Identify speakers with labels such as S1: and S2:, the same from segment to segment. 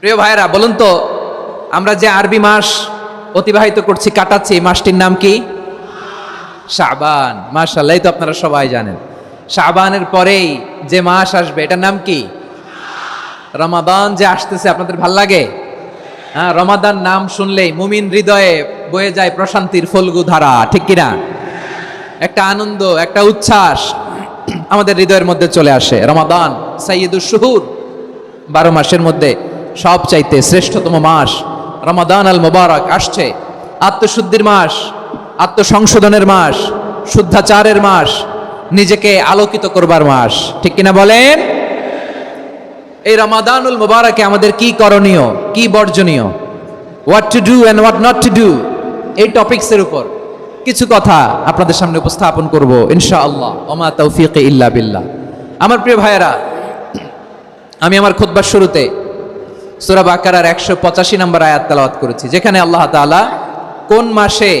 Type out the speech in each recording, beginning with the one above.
S1: প্রিয় ভাইরা, বলুন তো, আমরা যে আরবি মাস অতিবাহিত করছি, কাটাচ্ছি, এই মাসটির নাম কি? শাবান। মাশাআল্লাহ, এই তো আপনারা সবাই জানেন। শাবানের পরেই যে মাস আসবে এটার নাম কি? রমাদান। যে আসতেছে, আপনাদের ভাল লাগে? হ্যাঁ, রমাদান নাম শুনলেই মুমিন হৃদয়ে বয়ে যায় প্রশান্তির ফল্গু ধারা, ঠিক কিনা? একটা আনন্দ, একটা উচ্ছ্বাস আমাদের হৃদয়ের মধ্যে চলে আসে। রমাদান সাইয়্যিদুশ শুহুর, 12 মাসের মধ্যে সবচাইতে শ্রেষ্ঠতম মাস রমাদান আল মুবারক আসছে। আত্মশুদ্ধির মাস, আত্মসংশোধনের মাস, শুদ্ধাচারের মাস, নিজেকে আলোকিত করবার মাস, ঠিক কিনা বলেন? এই রমাদানুল মুবারকে আমাদের কি করণীয়, কি বর্জনীয়, what to do and what not to do, এই টপিকসের উপর কিছু কথা আপনাদের সামনে উপস্থাপন করব ইনশাআল্লাহ। ওমা তৌফিক ইল্লা বিল্লাহ। আমার প্রিয় ভাইয়েরা, আমি আমার খুতবার শুরুতে সূরা বাকারার 185 নম্বর আয়াত তেলাওয়াত করেছি, যেখানে আল্লাহ তাআলা কোন মাসে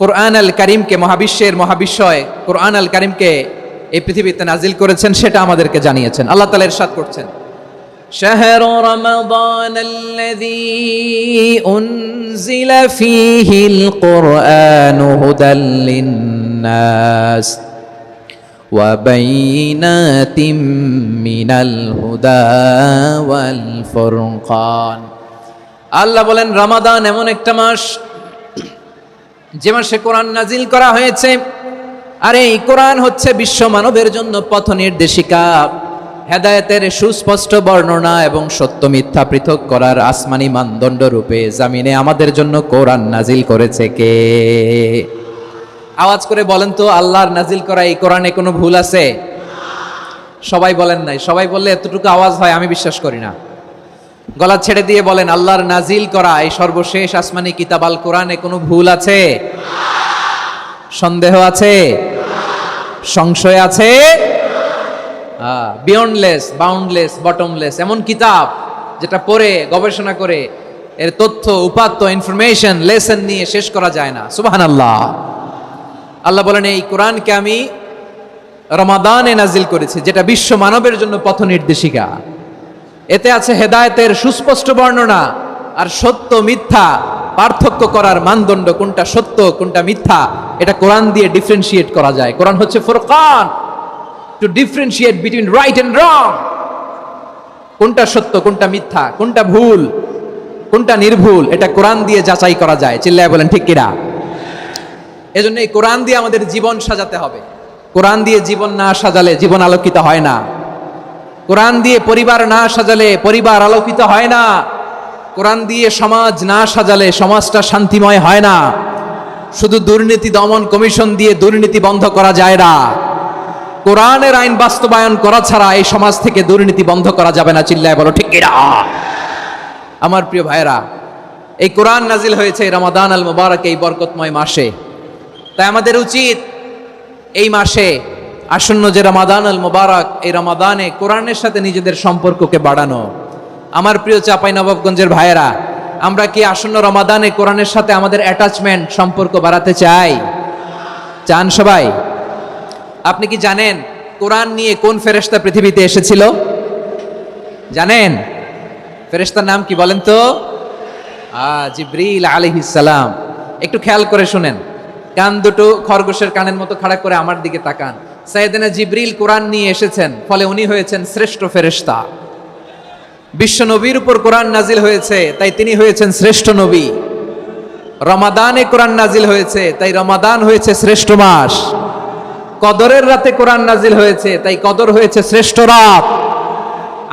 S1: কোরআন আল কারীমকে, মহাবিশ্বের মহাবিশ্বয় কোরআন আল কারীমকে এই পৃথিবীতে নাজিল করেছেন সেটা আমাদেরকে জানিয়েছেন। আল্লাহ তাআলা ইরশাদ করছেন, শাহরু রমাদানাল্লাযী উনজিলা ফীহিল কুরআনু হুদাল লিন্নাস ওয়া বাইনাতিম মিনাল হুদা ওয়াল ফুরকান। আল্লাহ বলেন, রমাদান এমন একটা মাস যে মাসে কোরআন নাজিল করা হয়েছে। আর এই কোরআন হচ্ছে বিশ্ব মানবের জন্য পথ নির্দেশিকা, হেদায়েতের সুস্পষ্ট বর্ণনা এবং সত্য মিথ্যা পৃথক করার আসমানি মানদণ্ড রূপে জামিনে আমাদের জন্য কোরআন নাজিল করেছে কে? আওয়াজ করে বলেন তো, আল্লাহর নাজিল করা এই কোরআনে কোনো ভুল আছে? সবাই বলেন নাই। সবাই বললে এতটুকু আওয়াজ হয়, আমি বিশ্বাস করি না। গলা ছেড়ে দিয়ে বলেন, আল্লাহর নাজিল করা এই সর্বশেষ আসমানি কিতাব আল কোরআনে কোনো ভুল আছে? সন্দেহ আছে? সংশয় আছে? বিয়ন্ডলেস, বাউন্ডলেস, বটমলেস, এমন কিতাব যেটা পড়ে গবেষণা করে এর তথ্য, উপাত্ত, ইনফরমেশন, লেসন নিয়ে শেষ করা যায় না। সুবহানাল্লাহ। আল্লাহ বলেন, এই কোরআনকে আমি রমাদানে নাজিল করেছি, যেটা বিশ্ব মানবের জন্য পথ নির্দেশিকা। এতে আছে হেদায়েতের সুস্পষ্ট বর্ণনা আর সত্য মিথ্যা পার্থক্য করার মানদণ্ড, কোনটা সত্য কোনটা মিথ্যা এটা কোরআন দিয়ে ডিফারেন্সিয়েট করা যায়। কোরআন হচ্ছে ফুরকান, to differentiate between right and wrong. কোনটা সত্য, কোনটা মিথ্যা, কোনটা ভুল, কোনটা নির্ভুল, এটা কোরআন দিয়ে যাচাই করা যায়। চিল্লায় বলেন ঠিক কিনা? এজন্য এই কোরআন দিয়ে আমাদের জীবন সাজাতে হবে। কোরআন দিয়ে জীবন না সাজালে জীবন আলোকিত হয় না। কোরআন দিয়ে পরিবার না সাজালে পরিবার আলোকিত হয় না। কোরআন দিয়ে সমাজ না সাজালে সমাজটা শান্তিময় হয় না। শুধু দুর্নীতি দমন কমিশন দিয়ে দুর্নীতি বন্ধ করা যায় না। কোরআনের আইন বাস্তবায়ন করা ছাড়া এই সমাজ থেকে দুর্নীতি বন্ধ করা যাবে না। চিল্লায় বলো ঠিক কিনা? আমার প্রিয় ভাইরা, এই কোরআন নাজিল হয়েছে রমাদান আল মুবারক, এই বরকতময় মাসে। তাই আমাদের উচিত এই মাসে আসন্ন যে রমাদান আল মুবারক, এই রমাদানে কোরআনের সাথে নিজেদের সম্পর্ককে বাড়ানো। আমার প্রিয় চাঁপাইনবাবগঞ্জের ভাইয়েরা, আমরা কি আসন্ন রমাদানে কোরআনের সাথে আমাদের অ্যাটাচমেন্ট, সম্পর্ক বাড়াতে চাই? চান সবাই? আপনি কি জানেন কোরআন নিয়ে কোন ফেরেশতা পৃথিবীতে এসেছিল? জানেন? ফেরেশতার নাম কি বলেন তো? জিবরিল আলাইহিস সালাম। একটু খেয়াল করে শুনেন, কান দুটো খরগোশের কানের মতো খাড়া করে আমার দিকে তাকান। সাইয়েদনা জিবরিল কোরআন নিয়ে এসেছেন, ফলে উনি হয়েছেন শ্রেষ্ঠ ফেরেশতা। বিশ্ব নবীর উপর কোরআন নাজিল হয়েছে, তাই তিনি হয়েছেন শ্রেষ্ঠ নবী। রমাদানে কোরআন নাজিল হয়েছে, তাই রমাদান হয়েছে শ্রেষ্ঠ মাস। কদরের রাতে কোরআন নাজিল হয়েছে, তাই কদর হয়েছে শ্রেষ্ঠ রাত।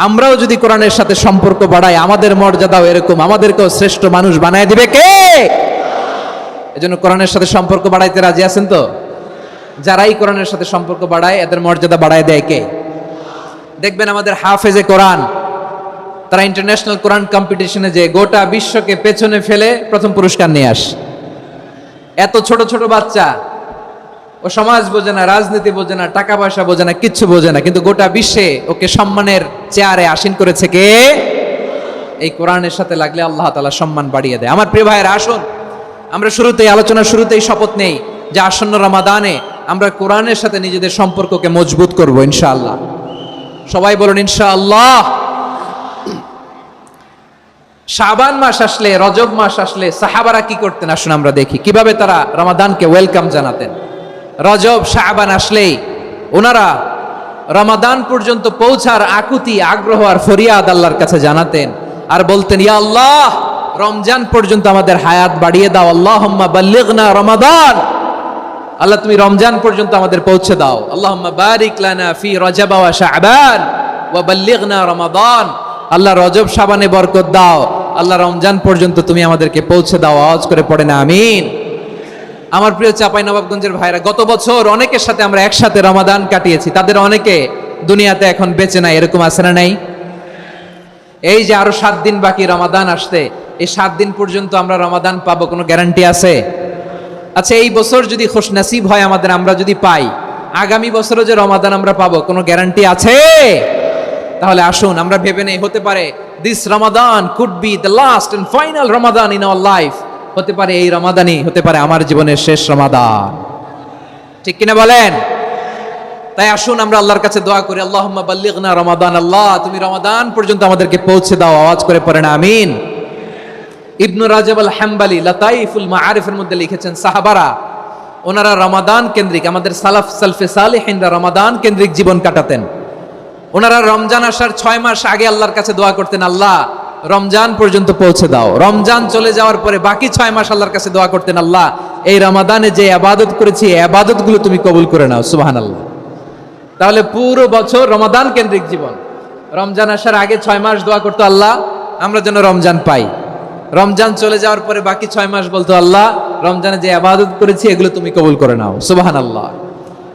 S1: আমরাও যদি কোরআনের সাথে সম্পর্ক বাড়াই, আমাদের মর্যাদাও এরকম, আমাদেরকেও শ্রেষ্ঠ মানুষ বানায় দিবে কে? এজন্য কোরআনের সাথে সম্পর্ক বাড়াইতে রাজি আছেন তো? যারাই কোরআনের সাথে সম্পর্ক বাড়ায় এদের মর্যাদা বাড়ায় দেয় কে? দেখবেন আমাদের হাফেজে কোরআন, তারা ইন্টারন্যাশনাল কোরআন কম্পিটিশনে যে গোটা বিশ্বকে পেছনে ফেলে প্রথম পুরস্কার নিয়ে আসে। এত ছোট ছোট বাচ্চা, ও সমাজ বোঝে না, রাজনীতি বোঝে না, টাকা পয়সা বোঝে না, কিচ্ছু বোঝে না, কিন্তু গোটা বিশ্বে ওকে সম্মানের চেয়ারে আসীন করেছে কে? এই কোরআনের সাথে লাগলে আল্লাহ তাআলা সম্মান বাড়িয়ে দেয়। আমার প্রিয় ভাইয়েরা, আসুন আমরা শুরুতেই, আলোচনার শুরুতেই শপথ নেই যে আসন্ন রমাদানে আমরা কোরআনের সাথে নিজেদের সম্পর্ককে মজবুত করব ইনশাআল্লাহ। সবাই বলুন ইনশাআল্লাহ। শাবান মাস আসলে, রজব মাস আসলে সাহাবারা কি করতেন আসুন আমরা দেখি কিভাবে তারা রমাদানকে ওয়েলকাম জানাতেন। রজব শাবান আসলেই ওনারা রমাদান পর্যন্ত পৌঁছার আকুতি, আগ্রহ আর ফরিয়াদ আল্লাহর কাছে জানাতেন আর বলতেন, ইয়া আল্লাহ, রমজান পর্যন্ত আমাদের হায়াত বাড়িয়ে দাও। আল্লাহুম্মা বাল্লিগনা রমাদান, আল্লাহ তুমি রমজান পর্যন্ত আমাদের পৌঁছে দাও। আল্লাহুম্মা বারিক লানা ফি রজব ওয়া শাবান ওয়া বাল্লিগনা রমাদান, আল্লাহ রজব শাবানে বরকত দাও, আল্লাহ রমজান পর্যন্ত তুমি আমাদেরকে পৌঁছে দাও। আওয়াজ করে পড়েন আমিন। আমার প্রিয় চাঁপাইনবাবগঞ্জের ভাইরা, গত বছর অনেকের সাথে আমরা একসাথে রমাদান কাটিয়েছি, তাদের অনেকে দুনিয়াতে এখন বেঁচে নাই, এরকম আছে না নাই? এই যে আরো 7 দিন বাকি রমাদান আসতে, এই 7 দিন পর্যন্ত আমরা রমাদান পাবো, কোনো গ্যারান্টি আছে? আচ্ছা, এই বছর যদি খুশনসিব হয় আমাদের, আমরা যদি পাই, আগামী বছরও যে রমাদান আমরা পাবো, কোনো গ্যারান্টি আছে? তাহলে আসুন আমরা ভেবে নেই, হতে পারে this Ramadan could be the last and final Ramadan in our life. হতে পারে এই রমাদানই হতে পারে আমার জীবনের শেষ রমাদান। ঠিক কিনা বলেন? তাই আসুন আমরা আল্লাহর কাছে দোয়া করি, আল্লাহুম্মা বাল্লিগনা রমাদান, আল্লাহ তুমি রমাদান পর্যন্ত আমাদেরকে পৌঁছে দাও। আওয়াজ করে পড়েন আমিন। ইবনু রাজব আল হাম্বলি লাতাইফুল মাআরিফের মধ্যে লিখেছেন, সাহাবারা ওনারা রমাদান কেন্দ্রিক, আমাদের সালাফ সালফে সালেহিনরা রমাদান কেন্দ্রিক জীবন কাটাতেন। ওনারা রমজান আসার 6 মাস আগে আল্লাহর কাছে দোয়া করতেন, আল্লাহ রমজান পর্যন্ত পৌঁছে দাও। রমজান চলে যাওয়ার পরে বাকি 6 মাস আল্লাহর কাছে দোয়া করতেন, আল্লাহ এই রমাদানে যে ইবাদত করেছি এই ইবাদতগুলো তুমি কবুল করে নাও। সুবহানাল্লাহ। তাহলে পুরো বছর রমাদান কেন্দ্রিক জীবন। রমজান আসার আগে 6 মাস দোয়া করতো, আল্লাহ আমরা যেন রমজান পাই। রমজান চলে যাওয়ার পরে বাকি 6 মাস বলতো, আল্লাহ রমজানে যে ইবাদত করেছি এগুলো তুমি কবুল করে নাও। সুবহানাল্লাহ।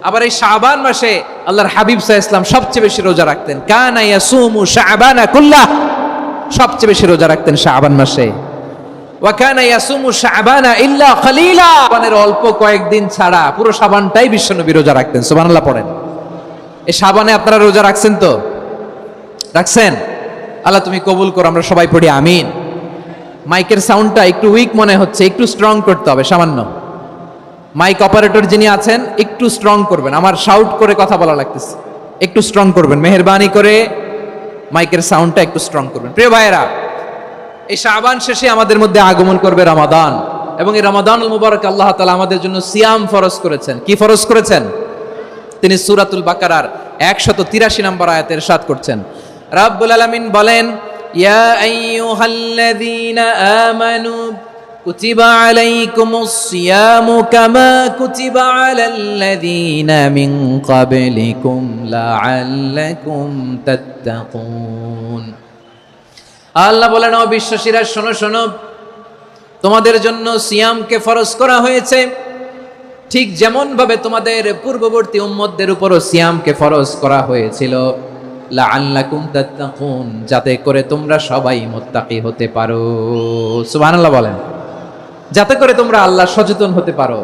S1: আবার এই শাবান মাসে আল্লাহর হাবিব সাল্লাল্লাহু আলাইহি ওয়াসাল্লাম সবচেয়ে বেশি রোজা রাখতেন। কানা ইয়াসুমু শাবানা কুল্লাহ, সবচেয়ে বেশি রোজা রাখতেন শাবান মাসে। ওয়া কানা ইয়াসুমু শাবানা ইল্লা কলিলা, শাবানের অল্প কয়েকদিন ছাড়া পুরো শাবানটাই বিশ্বনবী রোজা রাখতেন। সুবহানাল্লাহ পড়েন। এই শাবানে আপনারা রোজা রাখছেন তো? রাখছেন? আল্লাহ তুমি কবুল করো, আমরা সবাই পড়ি আমিন। মাইকের সাউন্ডটা একটু উইক মনে হচ্ছে, একটু স্ট্রং করতে হবে সামান্য। মাইক অপারেটর যিনি আছেন একটু স্ট্রং করবেন, আমার শাউট করে কথা বলা লাগতেছে, একটু স্ট্রং করবেন মেহেরবানি করে, মাইকের সাউন্ডটা একটু স্ট্রং করবেন। প্রিয় ভাইয়েরা, এই শাবান শেষে আমাদের মধ্যে আগমন করবে রমাদান, এবং এই রমাদানুল মুবারক আল্লাহ তাআলা আমাদের জন্য সিয়াম ফরজ করেছেন। কি ফরজ করেছেন? তিনি সূরাতুল বাকারার 183 নম্বর আয়াতে ইরশাদ করছেন, রাব্বুল আলামিন বলেন, ইয়া আইয়ুহাল্লাযীনা আমানু কুতিবা আলাইকুমুস সিয়ামু কামা কুতিবা আলাল্লাযীনা মিন ক্বাবলিকুম লাআল্লাকুম তাত্তাকুন। আল্লাহ বলেন, ও বিশ্বাসীরা শোনো শোনো, তোমাদের জন্য সিয়ামকে ফরজ করা হয়েছে, ঠিক যেমন ভাবে তোমাদের পূর্ববর্তী উম্মতদের উপরও সিয়ামকে ফরজ করা হয়েছিল, লাআল্লাকুম তাত্তাকুন, যাতে করে তোমরা সবাই মুত্তাকি হতে পারো। সুবহানাল্লাহ বলেন, যাতে করে তোমরা আল্লাহ সচেতন হতে পারো।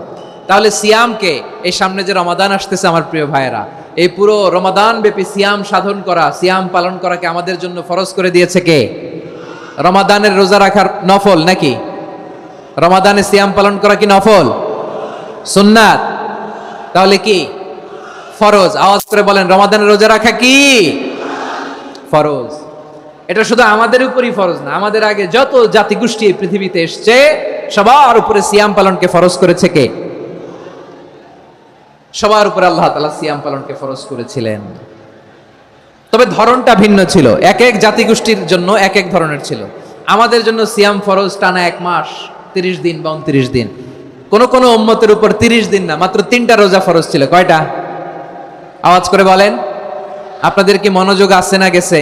S1: তাহলে সিয়ামকে, এই সামনে যে রমাদান আসতেছে আমার প্রিয় ভাইয়েরা, এই পুরো রমাদান ব্যাপী সিয়াম সাধন করা, সিয়াম পালন করাকে আমাদের জন্য ফরজ করে দিয়েছে কে? রমাদানের রোজা রাখার নফল নাকি? রমাদানে সিয়াম পালন করা কি নফল? সুন্নাত? তাহলে কি ফরজ? আওয়াজ করে বলেন, রমাদানের রোজা রাখা কি ফরজ? এটা শুধু আমাদের উপরই ফরজ না, আমাদের আগে যত জাতিগোষ্ঠী এই পৃথিবীতে এসছে সবার উপরে সিয়াম পালনকে ফরজ করেছে কে? সবার উপরে আল্লাহ তাআলা সিয়াম পালনকে ফরজ করেছিলেন। তবে ধরনটা ভিন্ন ছিল, এক এক জাতিগোষ্ঠীর জন্য এক এক ধরনের ছিল। আমাদের জন্য সিয়াম ফরজ টানা 1 মাস 30 দিন বা 29 দিন। কোন কোন উম্মতের উপর 30 দিন না, মাত্র 3টা রোজা ফরজ ছিল। কয়টা? আওয়াজ করে বলেন। আপনাদের কি মনোযোগ আছে না গেছে?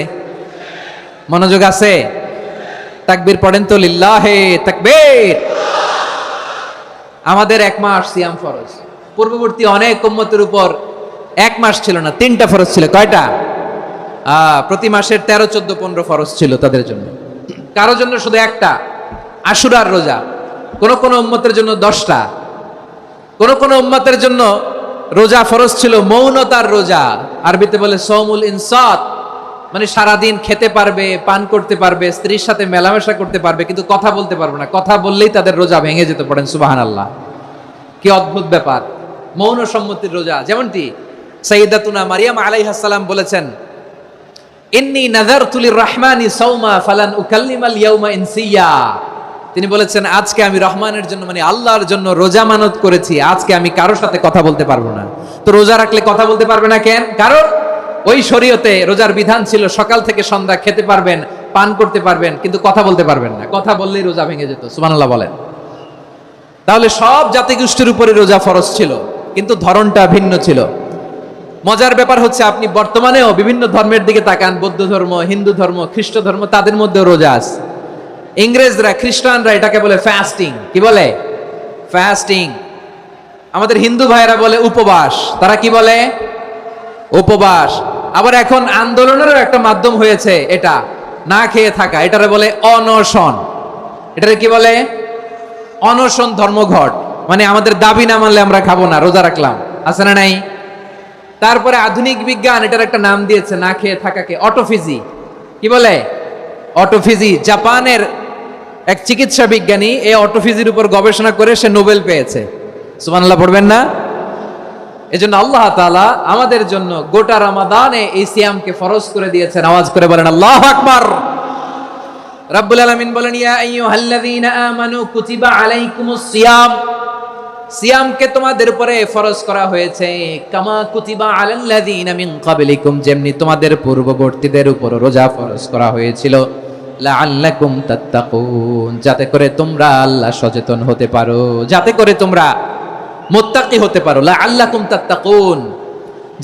S1: মনোযোগ আছে? তাকবীর পড়েন তো, লিল্লাহে তাকবীর। আমাদের 1 মাস সিয়াম ফরজ, পূর্ববর্তী অনেক উম্মতের উপর 1 মাস ছিল না, 3টা ফরজ ছিল। কয়টা? প্রতি মাসের 13, 14, 15 ফরজ ছিল তাদের জন্য। কারো জন্য শুধু একটা, আশুরার রোজা। কোন কোন উম্মতের জন্য 10টা। কোন কোন উম্মতের জন্য রোজা ফরজ ছিল মৌনতার রোজা, আরবিতে বলে সৌমুল ইনসাত, মানে সারাদিন খেতে পারবে, পান করতে পারবে, স্ত্রীর সাথে মেলামেশা করতে পারবে, কিন্তু কথা বলতে পারবে না। কথা বললেই তাদের রোজা ভেঙে যেতে। পড়েন সুবহানাল্লাহ। কি অদ্ভুত ব্যাপার! মৌন সম্মতির রোজা। যেমনটি সাইয়্যিদাতুনা মারিয়াম আলাইহিস সালাম বলেছেন, ইন্নী নাযারতু লির-রাহমানি সাওমা ফালান উকাল্লিমাল ইয়াওমা ইনসিয়া। তিনি বলেছেন আজকে আমি রহমানের জন্য মানে আল্লাহর জন্য রোজা মানত করেছি, আজকে আমি কারোর সাথে কথা বলতে পারবো না। তো রোজা রাখলে কথা বলতে পারবে না কেন? কারণ ওই শরীয়তে রোজার বিধান ছিল সকাল থেকে সন্ধ্যা খেতে পারবেন, পান করতে পারবেন, কিন্তু কথা বলতে পারবেন না। কথা বললেই রোজা ভেঙে যেত। সুবহানাল্লাহ বলেন। তাহলে সব জাতিগোষ্ঠীর উপরে রোজা ফরজ ছিল, কিন্তু ধরনটা ভিন্ন ছিল। মজার ব্যাপার হচ্ছে আপনি বর্তমানেও বিভিন্ন ধর্মের দিকে তাকান, বৌদ্ধ ধর্ম, হিন্দু ধর্ম, খ্রিস্ট ধর্ম, তাদের মধ্যেও রোজা আছে। ইংরেজরা, খ্রিস্টানরা এটাকে বলে ফাস্টিং। কি বলে? ফাস্টিং। আমাদের হিন্দু ভাইয়েরা বলে উপবাস। তারা কি বলে? উপবাস। আবার এখন আন্দোলনেরও একটা মাধ্যম হয়েছে এটা, না খেয়ে থাকা, এটারে বলে অনশন। এটারে কি বলে? অনশন ধর্মঘট। মানে আমাদের দাবি না মানলে আমরা খাবো না, রোজা রাখলাম। আছে না নাই? তারপরে আধুনিক বিজ্ঞান এটার একটা নাম দিয়েছে না খেয়ে থাকাকে, অটোফিজি। কি বলে? অটোফিজি। জাপানের এক চিকিৎসা বিজ্ঞানী এই অটোফিজির উপর গবেষণা করে সে নোবেল পেয়েছে। সুবহানাল্লাহ পড়বেন না? এজন্য আল্লাহ তাআলা আমাদের জন্য গোটা রমাদানে এই সিয়ামকে ফরজ করে দিয়েছেন। আওয়াজ করে বলেন আল্লাহু আকবার। রাব্বুল আলামিন বলেন ইয়া আইয়ুহাল্লাযীনা আমানু কুতিবা আলাইকুমুস সিয়াম। সিয়ামকে তোমাদের উপরে ফরজ করা হয়েছে কামা কুতিবা আলাল্লাযীনা মিন ক্বাবলিকুম, যেমনি তোমাদের পূর্ববর্তীদের উপর রোজা ফরজ করা হয়েছিল, লাআল্লাকুম তাত্তাকুন, যাতে করে তোমরা আল্লাহ সচেতন হতে পারো, যাতে করে তোমরা মুত্তাকি হতে পারো। লাআল্লাকুম তাত্তাকুন,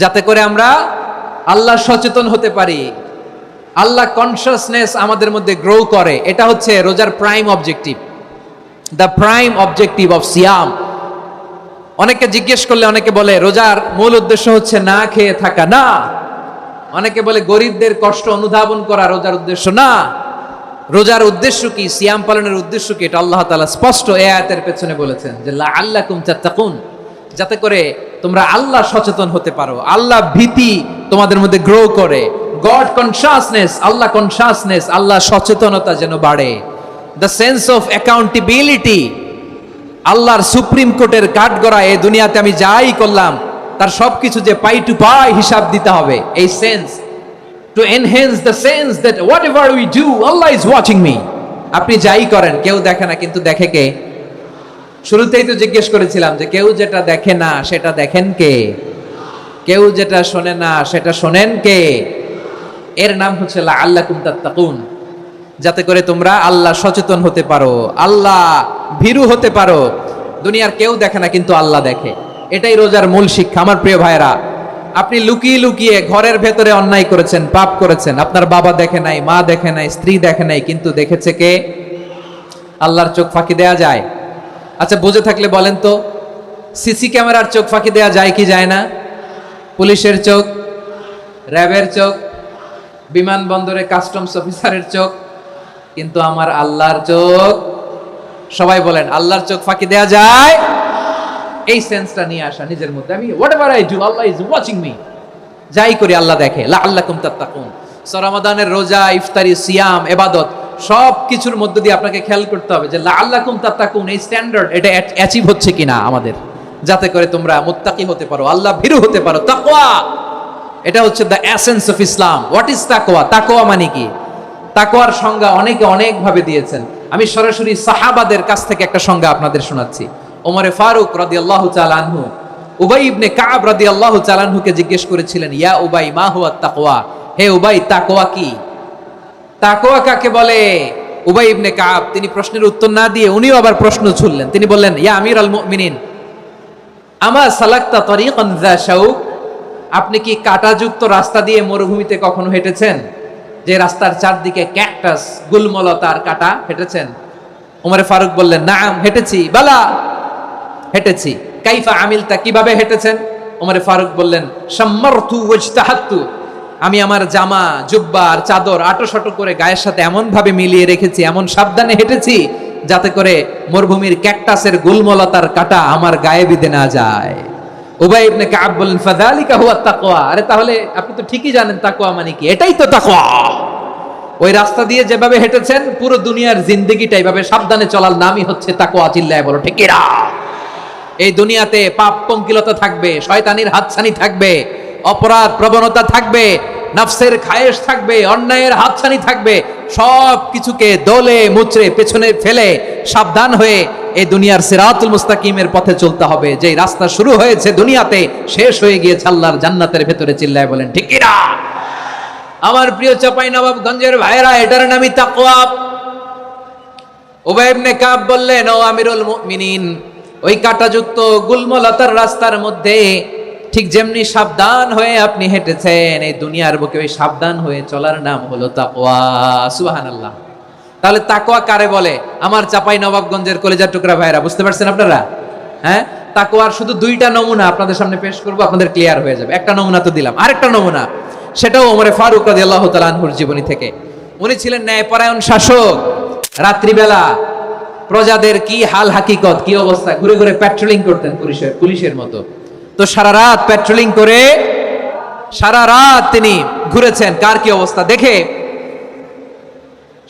S1: যাতে করে আমরা আল্লাহ সচেতন হতে পারি, আল্লাহ কনশাসনেস আমাদের মধ্যে গ্রো করে। এটা হচ্ছে রোজার prime objective, the prime objective of সিয়াম। অনেকে জিজ্ঞেস করলে অনেকে বলে রোজার মূল উদ্দেশ্য হচ্ছে না খেয়ে থাকা। না। অনেকে বলে গরিবদের কষ্ট অনুধাবন করা রোজার উদ্দেশ্য। না। রোজার উদ্দেশ্য কি, সিয়াম পালনের উদ্দেশ্য কি, এটা আল্লাহ তাআলা স্পষ্ট এই আয়াতের পেছনে বলেছেন যে লাআল্লাকুম তাত্তাকুন, যাতে করে তোমরা আল্লাহ সচেতন হতে পারো, আল্লাহ ভীতি তোমাদের মধ্যে গ্রো করে, গড কনশাসনেস, আল্লাহ কনশাসনেস, আল্লাহ সচেতনতা যেন বাড়ে, দ্য সেন্স অফ অ্যাকাউন্টেবিলিটি। আল্লাহর সুপ্রিম কোর্টের কাঠগড়া এই দুনিয়াতে আমি যাই করলাম তার সবকিছু যে পাই টু পাই হিসাব দিতে হবে, এই sense, to enhance the sense that whatever we do Allah is watching me। আপনি যাই করেন কেউ দেখে না, কিন্তু দেখে কে? শুরুতেই তো জিজ্ঞেস করেছিলাম যে কেউ যেটা দেখে না সেটা দেখেন কে? কেউ যেটা শোনে না সেটা শোনেন কে? এর নাম হচ্ছে লাআল্লাকুম তাত্তাকুন, যাতে করে তোমরা আল্লাহ সচেতন হতে পারো, আল্লাহ ভীরু হতে পারো। দুনিয়ার কেউ দেখে না, কিন্তু আল্লাহ দেখে। এটাই রোজার মূল শিক্ষা। আমার প্রিয় ভাইরা, আপনি লুকিয়ে লুকিয়ে ঘরের ভেতরে অন্যায় করেছেন, পাপ করেছেন, আপনার বাবা দেখে নাই, মা দেখে নাই, স্ত্রী দেখে নাই, কিন্তু দেখেছে কে? আল্লাহর চোখ ফাঁকি দেয়া যায়? আচ্ছা বুঝে থাকলে বলেন তো, সিসি ক্যামেরার চোখ ফাঁকি দেয়া যায় কি যায় না? পুলিশের চোখ, র্যাবের চোখ, বিমানবন্দরে কাস্টমস অফিসারের চোখ, কিন্তু আমার আল্লাহর চোখ? সবাই বলেন আল্লাহর চোখ ফাঁকি দেয়া যায়? এই সেন্সটা নিয়ে আসা নিজের মধ্যে, আমি whatever I do Allah is watching me, যাই করি আল্লাহ দেখে। লাআল্লাকুম তাত্তাকুন। রমাদানের রোজা, ইফতারি, সিয়াম, ইবাদত সব কিছুর মধ্য দিয়ে আপনাকে খেয়াল করতে হবে যে লাআল্লাকুম তাত্তাকুন এই স্ট্যান্ডার্ড এটা অ্যাচিভ হচ্ছে কিনা আমাদের, যাতে করে তোমরা মুত্তাকি হতে পারো, আল্লাহ ভীরু হতে পারো। তাকওয়া, এটা হচ্ছে the essence of Islam. What is তাকওয়া? তাকওয়া মানে কি? তাকওয়ার সংজ্ঞা অনেকে অনেক ভাবে দিয়েছেন। আমি সরাসরি সাহাবাদের কাছ থেকে একটা সংজ্ঞা আপনাদের শোনাচ্ছি। ওমরে ফারুক রাদিয়াল্লাহু তাআলা আনহু উবাই ইবনে কাব রাদিয়াল্লাহু তাআলা আনহুকে জিজ্ঞেস করেছিলেন, ইয়া উবাই মা হুয়া তাকওয়া, হে উবাই তাকওয়া কি? তাকওয়া কাকে বলে? উবাই ইবনে কাব তিনি প্রশ্নের উত্তর না দিয়ে উনিও আবার প্রশ্ন ছুড়লেন। তিনি বললেন, ইয়া আমিরুল মুমিনিন আমা সালাকতা তরিকান যা শাউক, আপনি কি কাঁটাযুক্ত রাস্তা দিয়ে মরুভূমিতে কখনো হেঁটেছেন? যে রাস্তার চারদিকে ক্যাকটাস, গুলমলতার কাঁটা, হেঁটেছেন? ওমরে ফারুক বললেন, নাম হেঁটেছি। বালা, হেঁটেছি। কাইফা আমিলতা, কিভাবে হেঁটেছেন? ওমরে ফারুক বললেন, শাম্মারতু ওয়াজতাহাতু, আমি আমার জামা, জুব্বা আর চাদর আটোসাটো করে গায়ের সাথে এমন ভাবে মিলিয়ে রেখেছি, এমন সাবধানে হেঁটেছি যাতে করে মরুভূমির ক্যাকটাসের গুলমলতার কাঁটা আমার গায়ে বিঁধে না যায়। উবাই ইবনে কাব বললেন, ফাযালিকা হুয়া তাকওয়া। আরে তাহলে আপনি তো ঠিকই জানেন তাকওয়া মানে কি, এটাই তো তাকওয়া। ওই রাস্তা দিয়ে যেভাবে হেঁটেছেন পুরো দুনিয়ার জিন্দেগিটা এইভাবে সাবধানে চলার নামই হচ্ছে তাকওয়া। চিল্লায় বলো ঠিক কিনা? এই দুনিয়াতে পাপ পঙ্কিলতা থাকবে, শয়তানির হাতছানি থাকবে, অপরাধ প্রবণতা থাকবে, নফসের খায়েশ থাকবে, অন্যায়ের হাতছানি থাকবে, সব কিছুকে দলে মুচড়ে পেছনে ফেলে সাবধান হয়ে এই দুনিয়ার সিরাতুল মুস্তাকিমের পথে চলতে হবে। যেই রাস্তা শুরু হয়েছে দুনিয়াতে, শেষ হয়ে গিয়েছে আল্লাহর জান্নাতের ভেতরে। চিল্লায় বলেন ঠিক কি না? আমার প্রিয় চাঁপাইনবাবগঞ্জের ভাইরা, এটার নামই তাকওয়া। উবাই ইবনে কাব বললেন, ও আমিরুল মুমিনিন, ওই কাঁটাযুক্ত গুলমলতার রাস্তার মধ্যে ঠিক যেমনি সাবধান হয়ে আপনি হেঁটেছেন, এই দুনিয়ার বুকে ওই সাবধান হয়ে চলার নাম হলো তাকওয়া। সুবহানাল্লাহ। তাহলে তাকওয়া কারে বলে? আমার চাঁপাইনবাবগঞ্জের কলেজার টুকরা ভাইরা, বুঝতে পারছেন আপনারা? হ্যাঁ, তাকওয়ার শুধু দুইটা নমুনা আপনাদের সামনে পেশ করব, আপনাদের ক্লিয়ার হয়ে যাবে। একটা নমুনা তো দিলাম, আরেকটা নমুনা, সেটাও ওমরে ফারুক রাদিয়াল্লাহু তাআলা আনহুর জীবনী থেকে। উনি ছিলেন ন্যায়পরায়ণ শাসক। রাত্রিবেলা প্রজাদের কি হাল হাকিকত, কি অবস্থা, ঘুরে ঘুরে প্যাট্রোলিং করতেন পুলিশের মতো। তো সারা রাত প্যাট্রোলিং করে সারা রাত তিনি ঘুরেছেন কার কি অবস্থা দেখে,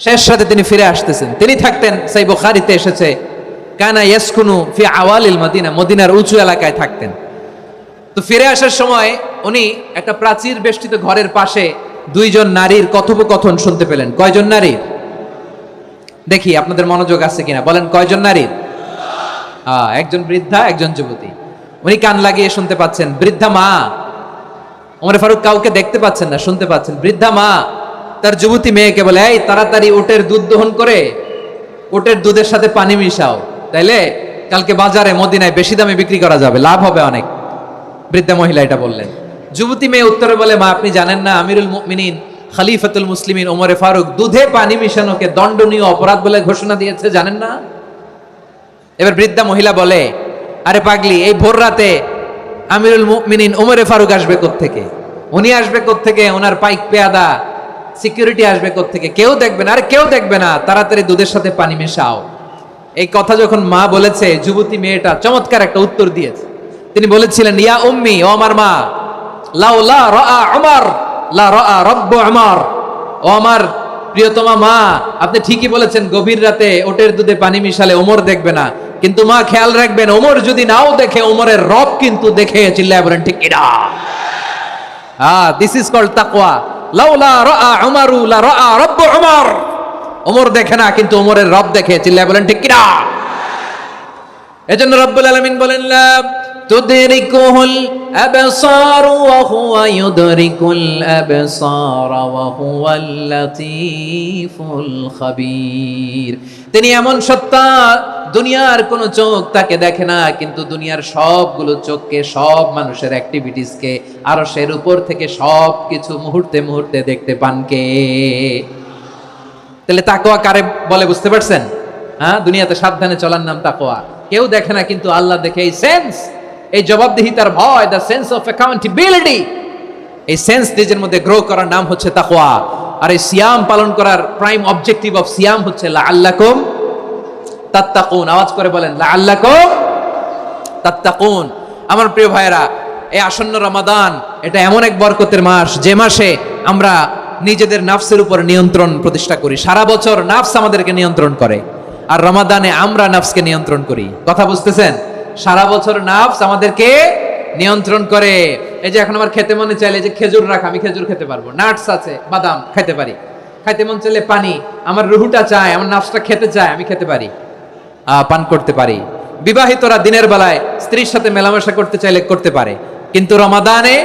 S1: শেষ রাতে তিনি ফিরে আসতেছেন। তিনি থাকতেন, সেই বুখারীতে এসেছে, কানা ইয়াসকুনু ফি আওয়ালিল মদিনা, মদিনার উঁচু এলাকায় থাকতেন। তো ফিরে আসার সময় উনি একটা প্রাচীর বেষ্টিত ঘরের পাশে দুইজন নারীর কথোপকথন শুনতে পেলেন। কয়জন নারীর? দেখি আপনাদের মনোযোগ আছে কিনা, বলেন কয়জন নারীর? একজন বৃদ্ধা, একজন যুবতী। উনি কান লাগিয়ে শুনতে পাচ্ছেন। বৃদ্ধা মা, ওমর ফারুক কাউকে দেখতে পাচ্ছেন না, শুনতে পাচ্ছেন। বৃদ্ধা মা তার যুবতী মেয়েকে বলে, এই তাড়াতাড়ি উটের দুধ দহন করে উটের দুধের সাথে পানি মিশাও, তাইলে কালকে বাজারে মদিনায় বেশি দামে বিক্রি করা যাবে, লাভ হবে অনেক। বৃদ্ধা মহিলা এটা বললেন। যুবতী মেয়ে উত্তরে বলে, মা আপনি জানেন না আমিরুল মুমিনিন খলিফাতুল মুসলিমিন ওমরে ফারুক দুধে পানি মিশানোকে দণ্ডনীয় অপরাধ বলে ঘোষণা দিয়েছে, জানেন না? এবার বৃদ্ধা মহিলা বলে, আরে পাগলি, এই ভোর রাতে আমিরুল মুমিনিন ওমরে ফারুক আসবে কোত্থেকে? উনি আসবে কোত্থেকে? ওনার পাইক পেয়াদা সিকিউরিটি আসবে কোত্থেকে? কেউ দেখবে না। আরে কেউ দেখবে না, তাড়াতাড়ি দুধের সাথে পানি মেশাও। এই কথা যখন মা বলেছে, যুবতী মেয়েটা চমৎকার একটা উত্তর দিয়েছে। তিনি বলেছিলেন, ইয়া উম্মি, ও আমার মা, লাউলা রাআ উমর লা রাআ রাব্বু উমর, ও আমার প্রিয়তমা মা, আপনি ঠিকই বলেছেন, গভীর রাতে ওটের দুধে পানি মিশালে ওমর দেখবে না, কিন্তু মা খেয়াল রাখবেন, ওমর যদি নাও দেখে, ওমরের রব কিন্তু দেখে। চিল্লায় বলেন ঠিক কি না? দিস ইজ কল্ড তাকওয়া। লাউলা রাআ উমরু লা রাআ রাব্বু উমর, ওমর দেখে না কিন্তু ওমরের রব দেখে। চিল্লায় বলেন ঠিক কি না? এজন্য রব্বুল আলামিন বলেন, লা তুদরিকুহুল আবসার ওয়া হুয়া ইউদরিকুল আবসার ওয়া হুয়াল লাতীফুল খাবীর। তিনি এমন সত্তা, দুনিয়ার কোন চোখ তাকে দেখে না, কিন্তু দুনিয়ার সবগুলো চোখকে, সব মানুষের অ্যাক্টিভিটিসকে আরশের উপর থেকে সব কিছু মুহূর্তে মুহূর্তে দেখতে পান কে? তাহলে তাকওয়া কারে বলে বুঝতে পারছেন? হ্যাঁ, দুনিয়াতে সাবধানে চলার নাম তাকওয়া। কেউ দেখে না কিন্তু আল্লাহ দেখে। এই সেন্স, এই জবাবদিহিতার ভয়, দ্য সেন্স অফ অ্যাকাউন্টেবিলিটি, এই সেন্স নিজের মধ্যে গ্রো করার নাম হচ্ছে তাকওয়া। আর এই সিয়াম পালন করার প্রাইম অবজেক্টিভ অফ সিয়াম হচ্ছে লাআল্লাকুম তাত্তাকুন। আওয়াজ করে বলেন, লাআল্লাকুম তাত্তাকুন। আমার প্রিয় ভাইয়েরা, এই আসন্ন রমাদান, এটা এমন এক বরকতের মাস, যে মাসে আমরা নিজেদের নাফসের উপর নিয়ন্ত্রণ প্রতিষ্ঠা করি। সারা বছর নাফস আমাদেরকে নিয়ন্ত্রণ করে, আর রমাদানে আমরা নাফসকে নিয়ন্ত্রণ করি। কথা বুঝতেছেন? সারা বছর নাফস আমাদেরকে নিয়ন্ত্রণ করে। এই যে এখন আমার খেতে মনে চাইলে যে খেজুর রাখ, আমি খেজুর খেতে পারবো, নাটস আছে, বাদাম খেতে পারি। খাইতে মন চাইলে পানি, আমার রুহুটা চায়, আমার নাফসটা খেতে চায়, আমি খেতে পারি, পান করতে পারি। বিবাহিতরা দিনের বেলায় স্ত্রীর সাথে মেলামেশা করতে চাইলে করতে পারে, কিন্তু রমাদানে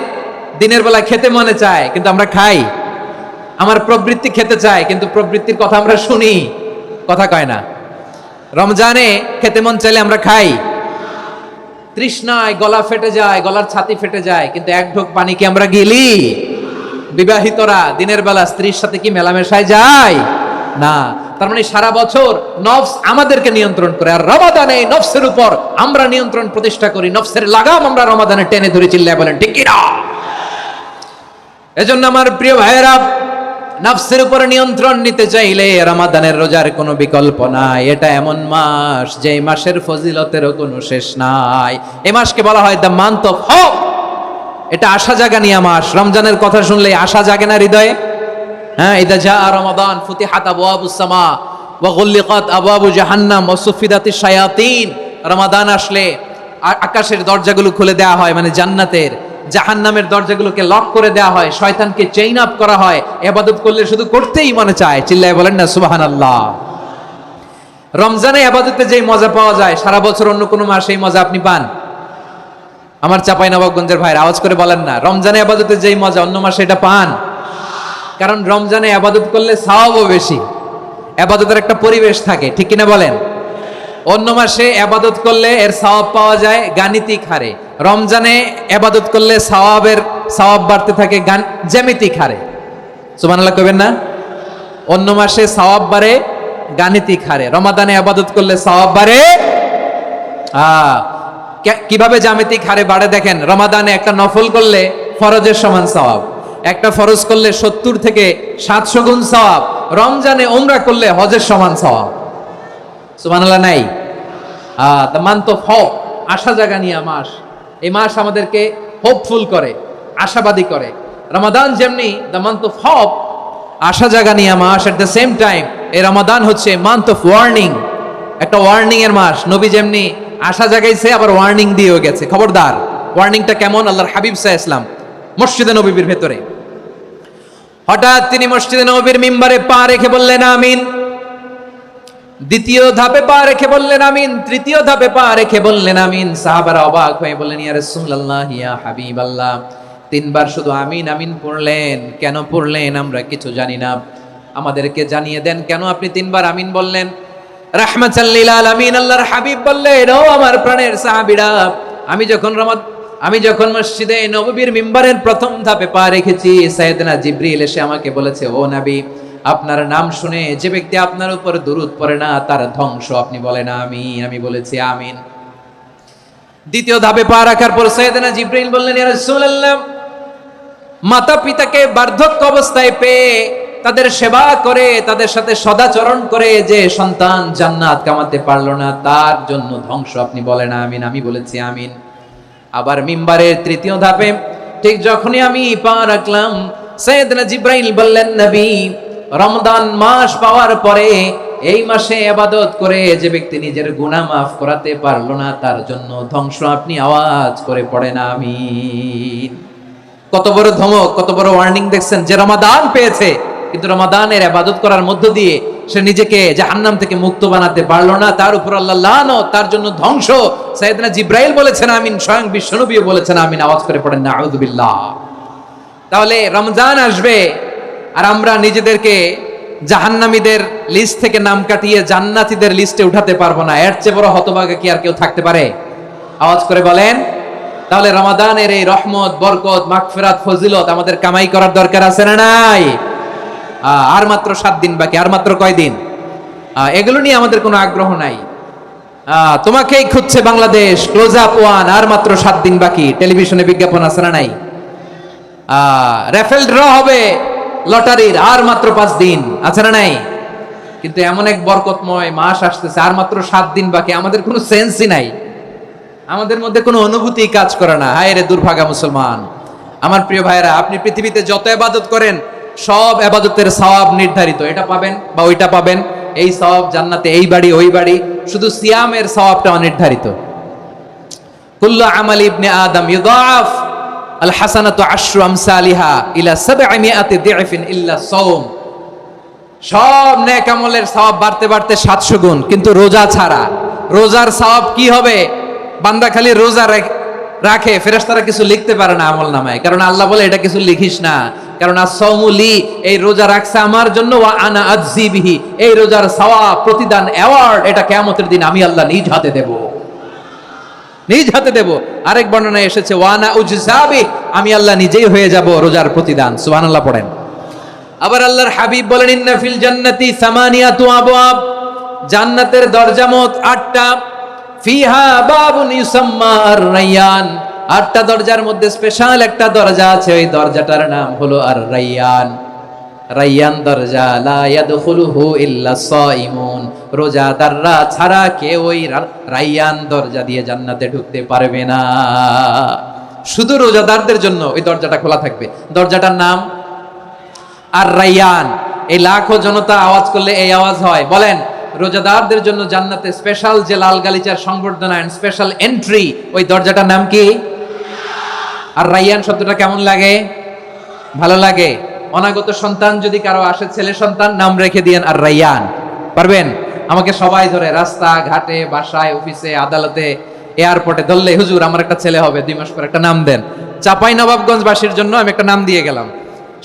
S1: দিনের বেলায় খেতে মনে চায় কিন্তু আমরা খাই। আমার প্রবৃত্তি খেতে চায় কিন্তু প্রবৃত্তির কথা আমরা শুনি, কথা কয় না। রমজানে খেতে মন চাইলে আমরা খাই, তৃষ্ণায় গলা ফেটে যায়, গলার ছাতি ফেটে যায়, কিন্তু এক ঢোক পানি কি আমরা গিলি? বিবাহিতরা দিনের বেলা স্ত্রীর সাথে কি মেলামেশায় যায়? না। তার মানে সারা বছর নফস আমাদেরকে নিয়ন্ত্রণ করে, আর রমাদানে নফসের উপর আমরা নিয়ন্ত্রণ প্রতিষ্ঠা করি। নফসের লাগাম আমরা রমাদানে টেনে ধরে। চিল্লায় বলেন ঠিক কি না? এজন্য আমার প্রিয় ভাইয়েরা, নফসের উপর নিয়ন্ত্রণ নিতে চাইলে রমাদানের রোজার কোনো বিকল্প নাই। এটা এমন মাস, যে মাসের ফজিলতেরও কোনো শেষ নাই। এই মাসকে বলা হয় দ্য মান্থ অফ হোপ। এটা আশা জাগানিয়া মাস। রমজানের কথা শুনলে আশা জাগে না হৃদয়ে? হ্যাঁ, ইদা জাআ রমাদান ফুতিহাত আবওয়াবুস সামা ওয়া গুলিকাত আবওয়াবু জাহান্নাম ওয়া সুফিদাতিশ শায়াতিন। রমাদান আসলে আকাশের দরজাগুলো খুলে দেওয়া হয়, মানে জান্নাতের জাহান্নামের দরজাগুলোকে লক করে দেওয়া হয়, শয়তানকে চেইন আপ করা হয়, ইবাদত করলে শুধু করতেই মনে চায়। চিল্লায় বলেন না সুবহানাল্লাহ। রমজানে ইবাদতে যেই মজা পাওয়া যায় সারা বছর অন্য কোনো মাসে এই মজা আপনি পান? আমার চাঁপাইনবাবগঞ্জের ভাইরা আওয়াজ করে বলেন না, রমজানে ইবাদতে যেই মজা অন্য মাসে এটা পান? কারণ রমজানে ইবাদত করলে সওয়াবও বেশি, ইবাদতের একটা পরিবেশ থাকে, ঠিক কিনা বলেন? অন্য মাসে ইবাদত করলে এর সওয়াব পাওয়া যায় গাণিতিক হারে, রমজানে ইবাদত করলে সওয়াব বাড়তে থাকে জ্যামিতিক হারে। সুবহানাল্লাহ কইবেন না? অন্য মাসে সওয়াব বাড়ে গাণিতিক হারে, রমাদানে ইবাদত করলে সওয়াব বাড়ে কিভাবে জ্যামিতিক হারে বাড়ে দেখেন। রমাদানে একটা নফল করলে ফরজের সমান সওয়াব, একটা ফরজ করলে 70 থেকে 700 গুণ সওয়াব, রমজানে উমরা করলে হজের সমান সওয়াব। সুবহানাল্লাহ নাই? দ্য মান্থ অফ হোপ, আশা জাগানিয়া মাস। এই মাস আমাদেরকে হোপফুল করে, আশাবাদী করে। রমাদান যেমনি দ্য মান্থ অফ হোপ, আশা জাগানিয়া মাস, এট দ্য সেম টাইম এই রমাদান হচ্ছে মান্থ অফ ওয়ার্নিং, একটা ওয়ার্নিং এর মাস। নবী যেমনি আশা জাগাইছে আবার ওয়ার্নিং দিয়েও গেছে, খবরদার। ওয়ার্নিংটা কেমন? আল্লাহর হাবিব সাল্লাল্লাহু আলাইহি ওয়াসাল্লাম মসজিদে নববীর ভেতরে হঠাৎ তিনি মসজিদে নববীর মিম্বারে পা রেখে বললেন আমিন। দ্বিতীয় ধাপে পা রেখে বললেন আমিন, তৃতীয় ধাপে পা রেখে বললেন আমিন। সাহাবারা অবাক হয়ে বললেন ইয়া রাসূলুল্লাহ, ইয়া হাবিবাল্লাহ, 3 বার শুধু আমিন আমিন পড়লেন, কেন পড়লেন আমরা কিছু জানি না, আমাদেরকে জানিয়ে দেন কেন আপনি 3 বার আমিন বললেন? রাহমাতাল লিল আলামিন আল্লাহর হাবিব বললেন, ও আমার প্রাণের সাহাবীরা, আমি যখন মসজিদে নববীর মিম্বারের প্রথম ধাপে পা রেখেছি, সাইয়েদনা জিবরিল এসে আমাকে বলেছে, ও নবী, আপনার নাম শুনে যে ব্যক্তি আপনার উপর দুরূদ পড়ে না তার ধ্বংস। আপনি বলেন আমিন। আমি বলেছি আমিন। দ্বিতীয় ধাপে পা রাখার পর সাইয়েদনা জিবরিল বললেন, ইয়া রাসূলুল্লাহ, মাতা পিতাকে বার্ধক্য অবস্থায় পেয়ে তাদের সেবা করে, তাদের সাথে সদাচরণ করে যে সন্তান জান্নাত কামাতে পারলো না তার জন্য ধ্বংস। আপনি বলেন আমিন। আমি বলেছি আমিন। আবার মিম্বারের তৃতীয় ধাপে ঠিক যখনই আমি পা রাখলাম, সাইয়েদনা জিবরাইল বললেন, নবী, রমজান মাস পাওয়ার পরে এই মাসে ইবাদত করে যে ব্যক্তি নিজের গুনাহ মাফ করাতে পারলো না তার জন্য ধ্বংস। আপনি আওয়াজ করে পড়েন আমিন। কত বড় ধমক, কত বড় ওয়ার্নিং দেখছেন। যে রমাদান পেয়েছে কিন্তু রমাদানের ইবাদত করার মধ্য দিয়ে সে নিজেকে জাহান্নাম থেকে মুক্ত বানাতে পারলো না, তার উপর আল্লাহ লানত, তার জন্য ধ্বংস। সাইয়েদনা জিবরাইল বলেছেন আমিন, স্বয়ং বিশ্বনবীও বলেছেন আমিন। আওয়াজ করে পড়েন নাউযু বিল্লাহ। তাহলে রমজান আসবে আর আমরা নিজেদেরকে জাহান্নামীদের লিস্ট থেকে নাম কাটিয়ে জান্নাতীদের লিস্টে উঠাতে পারবো না। এর চেয়ে বড় হতভাগা কি আর কেউ থাকতে পারে? আওয়াজ করে বলেন। তাহলে রমাদানের এই রহমত, বরকত, মাগফিরাত, ফজিলত আমাদের কামাই করার দরকার আছে না নাই? আর মাত্র 7 দিন বাকি। আর মাত্র কয় দিন? এগুলো নিয়ে আমাদের কোনো আগ্রহ নাই। তোমাকেই খুঁজছে বাংলাদেশ, ক্লোজ আপ 1, আর মাত্র 7 দিন বাকি। টেলিভিশনে বিজ্ঞাপন আছে না নাই? রেফেল ড্র হবে লটারির, আর মাত্র 5 দিন আছে না নাই? কিন্তু এমন এক বরকতময় মাস আসতেছে, আর মাত্র 7 দিন বাকি। আমাদের কোনো সেন্সই নাই, আমাদের মধ্যে কোনো অনুভূতি কাজ করে না। হায় রে দুর্ভাগা মুসলমান। আমার প্রিয় ভাইরা, আপনি পৃথিবীতে যত ইবাদত করেন সব ইবাদতের সওয়াব নির্ধারিত। এটা পাবেন বা ওইটা পাবেন, এই সওয়াব জান্নাতে, এই বাড়ি ওই বাড়ি। শুধু সিয়ামের সওয়াবটা অনির্ধারিত। কুল্লু আমালি ইবনে আদম ইউদাআফ আল হাসানাতু আশরু আমসালিহা ইলা 700 দি'ফিন ইল্লা সাওম। সব নেক আমলের সওয়াব বাড়তে বাড়তে 700 গুণ, কিন্তু রোজা ছাড়া। রোজার সওয়াব কি হবে? বান্দা খালি রোজা রাখে, ফেরেশতারা কিছু লিখতে পারে না আমলনামায়, কারণ আল্লাহ বলে এটা কিছু লিখিস না, কারণ আস-সাওমু লি, এই রোজা রাখছে আমার জন্য, ওয়া আনা আজজি বিহি, এই রোজার সওয়াব, প্রতিদান, অ্যাওয়ার্ড এটা কিয়ামতের দিন আমি আল্লাহ নিজ হাতে দেব, নিজ হাতে দেব। আরেক বর্ণনায় এসেছে ওয়া আনা উজজাবি, আমি আল্লাহ নিজেই হয়ে যাব রোজার প্রতিদান। সুবহানাল্লাহ পড়েন। আবার আল্লাহর হাবিব বলেন, ইন্না ফিল জান্নাতি সামানিয়াতু আবওয়াব, জান্নাতের দরজা মোট 8টা। ফিহা বাবুন ইউসাম্মা আর-রায়্যান, 8টা দরজার মধ্যে স্পেশাল একটা দরজা আছে, ওই দরজাটার নাম হলো আর-রায়্যান। রায়্যান দরজা, লা ইয়াদখুলুহু ইল্লা সাইমুন, রোজাদাররা ছাড়া কেউ ওই রায়্যান দরজা দিয়ে জান্নাতে ঢুকতে পারবে না। শুধু রোজাদারদের জন্য ওই দরজাটা খোলা থাকবে। দরজাটার নাম আর-রায়্যান। এই লাখো জনতা আওয়াজ করলে এই আওয়াজ হয়। বলেন, রোজাদারদের জন্য জান্নাতে স্পেশাল, যে লাল গালিচার সংবর্ধনা এন্ড স্পেশাল এন্ট্রি, ওই দরজাটার নাম কি? আর রাইয়ান শব্দটা কেমন লাগে? ভালো লাগে। অনাগত সন্তান যদি কারো আসে, ছেলে সন্তান, নাম রেখে দিয়েন আর রাইয়ান। পারবেন? আমাকে সবাই ধরে রাস্তা ঘাটে, বাসায়, অফিসে, আদালতে, এয়ারপোর্টে ধরলে, হুজুর আমার একটা ছেলে হবে, 2 মাস পর একটা নাম দেন। চাপাই নবাবগঞ্জবাসীর জন্য আমি একটা নাম দিয়ে গেলাম।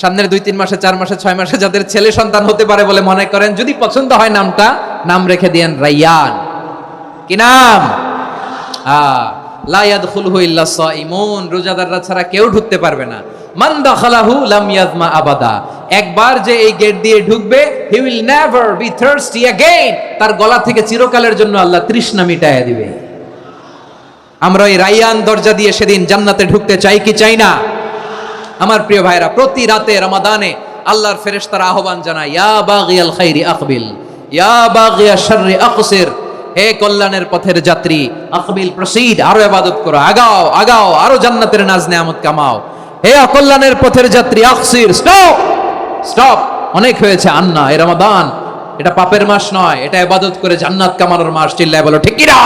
S1: সামনের 2-3 মাসে, 4 মাসে, 6 মাসে যাদের ছেলে সন্তান হতে পারে বলে মনে করেন, যদি পছন্দ হয় নামটা, নাম রেখে দিয়েন রাইয়ান। কি নাম? লা ইয়াদখুলহু ইল্লা সাইমুন, রোজাদাররা ছাড়া কেউ ঢুকতে পারবে না। মান দাখালাহু লাম ইয়াজমা আবাদা, একবার যে এই গেট দিয়ে ঢুকবে, he will never be thirsty again, তার গলা থেকে চিরকালের জন্য আল্লাহ তৃষ্ণা মিটায়া দিবে। আমরা এই রাইয়ান দরজা দিয়ে সেদিন জান্নাতে ঢুকতে চাই কি চাই না? আমার প্রিয় ভাইরা, প্রতি রাতে রমাদানে আল্লাহর ফেরেশতারা আহ্বান জানায়, ইয়া বাগিয়াল খাইরি আকবিল, ইয়া বাগিয়াশ শাররি আকসির, হে কল্যাণের পথের যাত্রী, আকবিল প্রসিড, আরো ইবাদত করো, আগাও আগাও, আরো জান্নাতের নাজ নেয়ামত কামাও। হে অকল্যাণের পথের যাত্রী, আকসির, স্টপ স্টপ, অনেক হয়েছে। আন্না, এ রমাদান এটা পাপের মাস নয়, এটা ইবাদত করে জান্নাত কামানোর মাস। চিল্লায় বলো ঠিক কি না?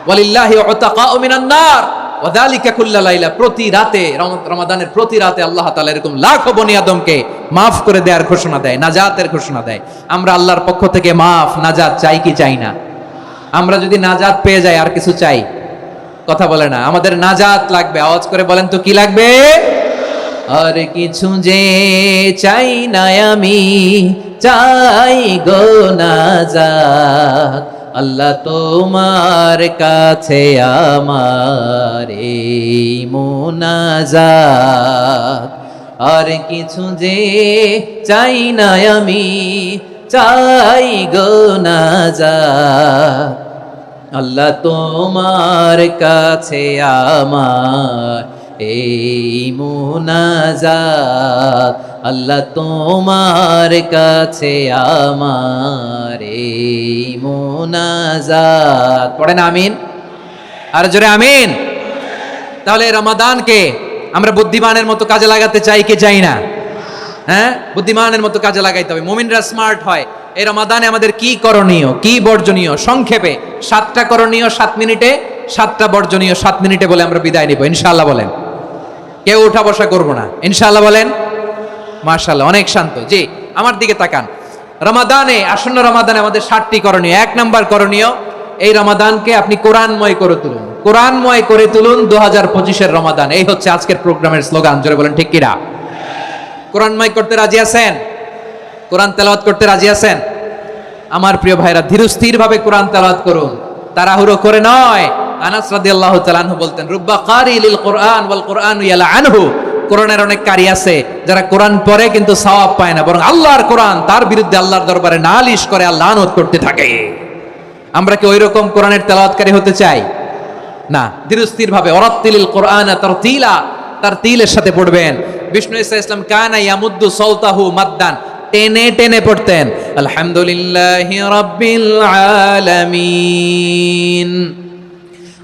S1: ওয়ালিল্লাহি উতাকাউ মিনান নার ওয়া যালিকা কুল্লা লাইলা, প্রতি রাতে, রমাদানের প্রতি রাতে আল্লাহ তাআলা এরকম লাখো বনি আদমকে মাফ করে দেওয়ার ঘোষণা দেয়, নাজাতের ঘোষণা দেয়। আমরা আল্লাহর পক্ষ থেকে মাফ, নাজাত চাই কি চাই না? আমরা যদি নাজাত পেয়ে যাই আর কিছু চাই? কথা বলে না। আমাদের নাজাত লাগবে, আওয়াজ করে বলেন তো কি লাগবে? আর কিছু যে চাই না আমি, চাই গো নাজাত, আল্লাহ তোমার কাছে আমার এই মুনাজাত। আর কিছু যে চাই না আমি, চাই গো নাজাত, আল্লাহ তোমার কাছে আমার এই মুনাজাত, আল্লাহ তোমার কাছে আমার এই মুনাজাত। পড়েন আমিন, আর জোরে আমিন। তাহলে রমাদানকে আমরা বুদ্ধিমানের মতো কাজে লাগাতে চাই কি চাই না? হ্যাঁ, বুদ্ধিমানের মতো কাজে লাগাইতে হবে। মুমিনরা স্মার্ট হয়। এই রমাদানে আমাদের কি করণীয়, কি বর্জনীয়, সংক্ষেপে 7টা করণীয় 7 মিনিটে, 7টা বর্জনীয় 7 মিনিটে বলে আমরা বিদায় নিব ইনশাআল্লাহ। বলেন, কেউ উঠা বসা করব না ইনশাআল্লাহ। বলেন মাশাআল্লাহ, অনেক শান্ত। জি, আমার দিকে তাকান। রমাদানে, আসন্ন রমাদানে আমাদের 7টি করণীয়। 1 নাম্বার করণীয়, এই রমাদানকে আপনি কোরআনময় করে তুলুন। কোরআনময় করে তুলুন 2025-এর রমাদান। এই হচ্ছে আজকের প্রোগ্রামের স্লোগান। জোরে বলেন ঠিক কিনা? কোরআনময় করতে রাজি আছেন? কোরআন তেলাওয়াত করতে রাজি আছেন? আমার প্রিয় ভাইরা, ধীরস্থির ভাবে কোরআন তেলাওয়াত করুন, তাড়াহুড়ো করে নয়। আনাস রাদিয়াল্লাহু তাআলা আনহু বলতেন, রুব্বা কারি লিল কোরআন ওয়াল কোরআনু ইয়ালআনহু, কোরআনের অনেক কারি আছে যারা কোরআন পড়ে কিন্তু সওয়াব পায় না, বরং আল্লাহর কোরআন তার বিরুদ্ধে আল্লাহর দরবারে নালিশ করে, আল্লাহ লানত করতে থাকে। আমরা কি ওইরকম কোরআনের তেলাওয়াতকারী হতে চাই? না। ধীরস্থির ভাবে, ওয়ারাত্তিলিল কোরআনা তারতিলা, তারতিলের সাথে পড়বেন। বিষ্ণু ইসা ইসলাম কানা ইয়ামুদ্দু সাওতাহু মাদ্দান, টেনে টেনে পড়তেন। আলহামদুলিল্লাহি রাব্বিল আলামিন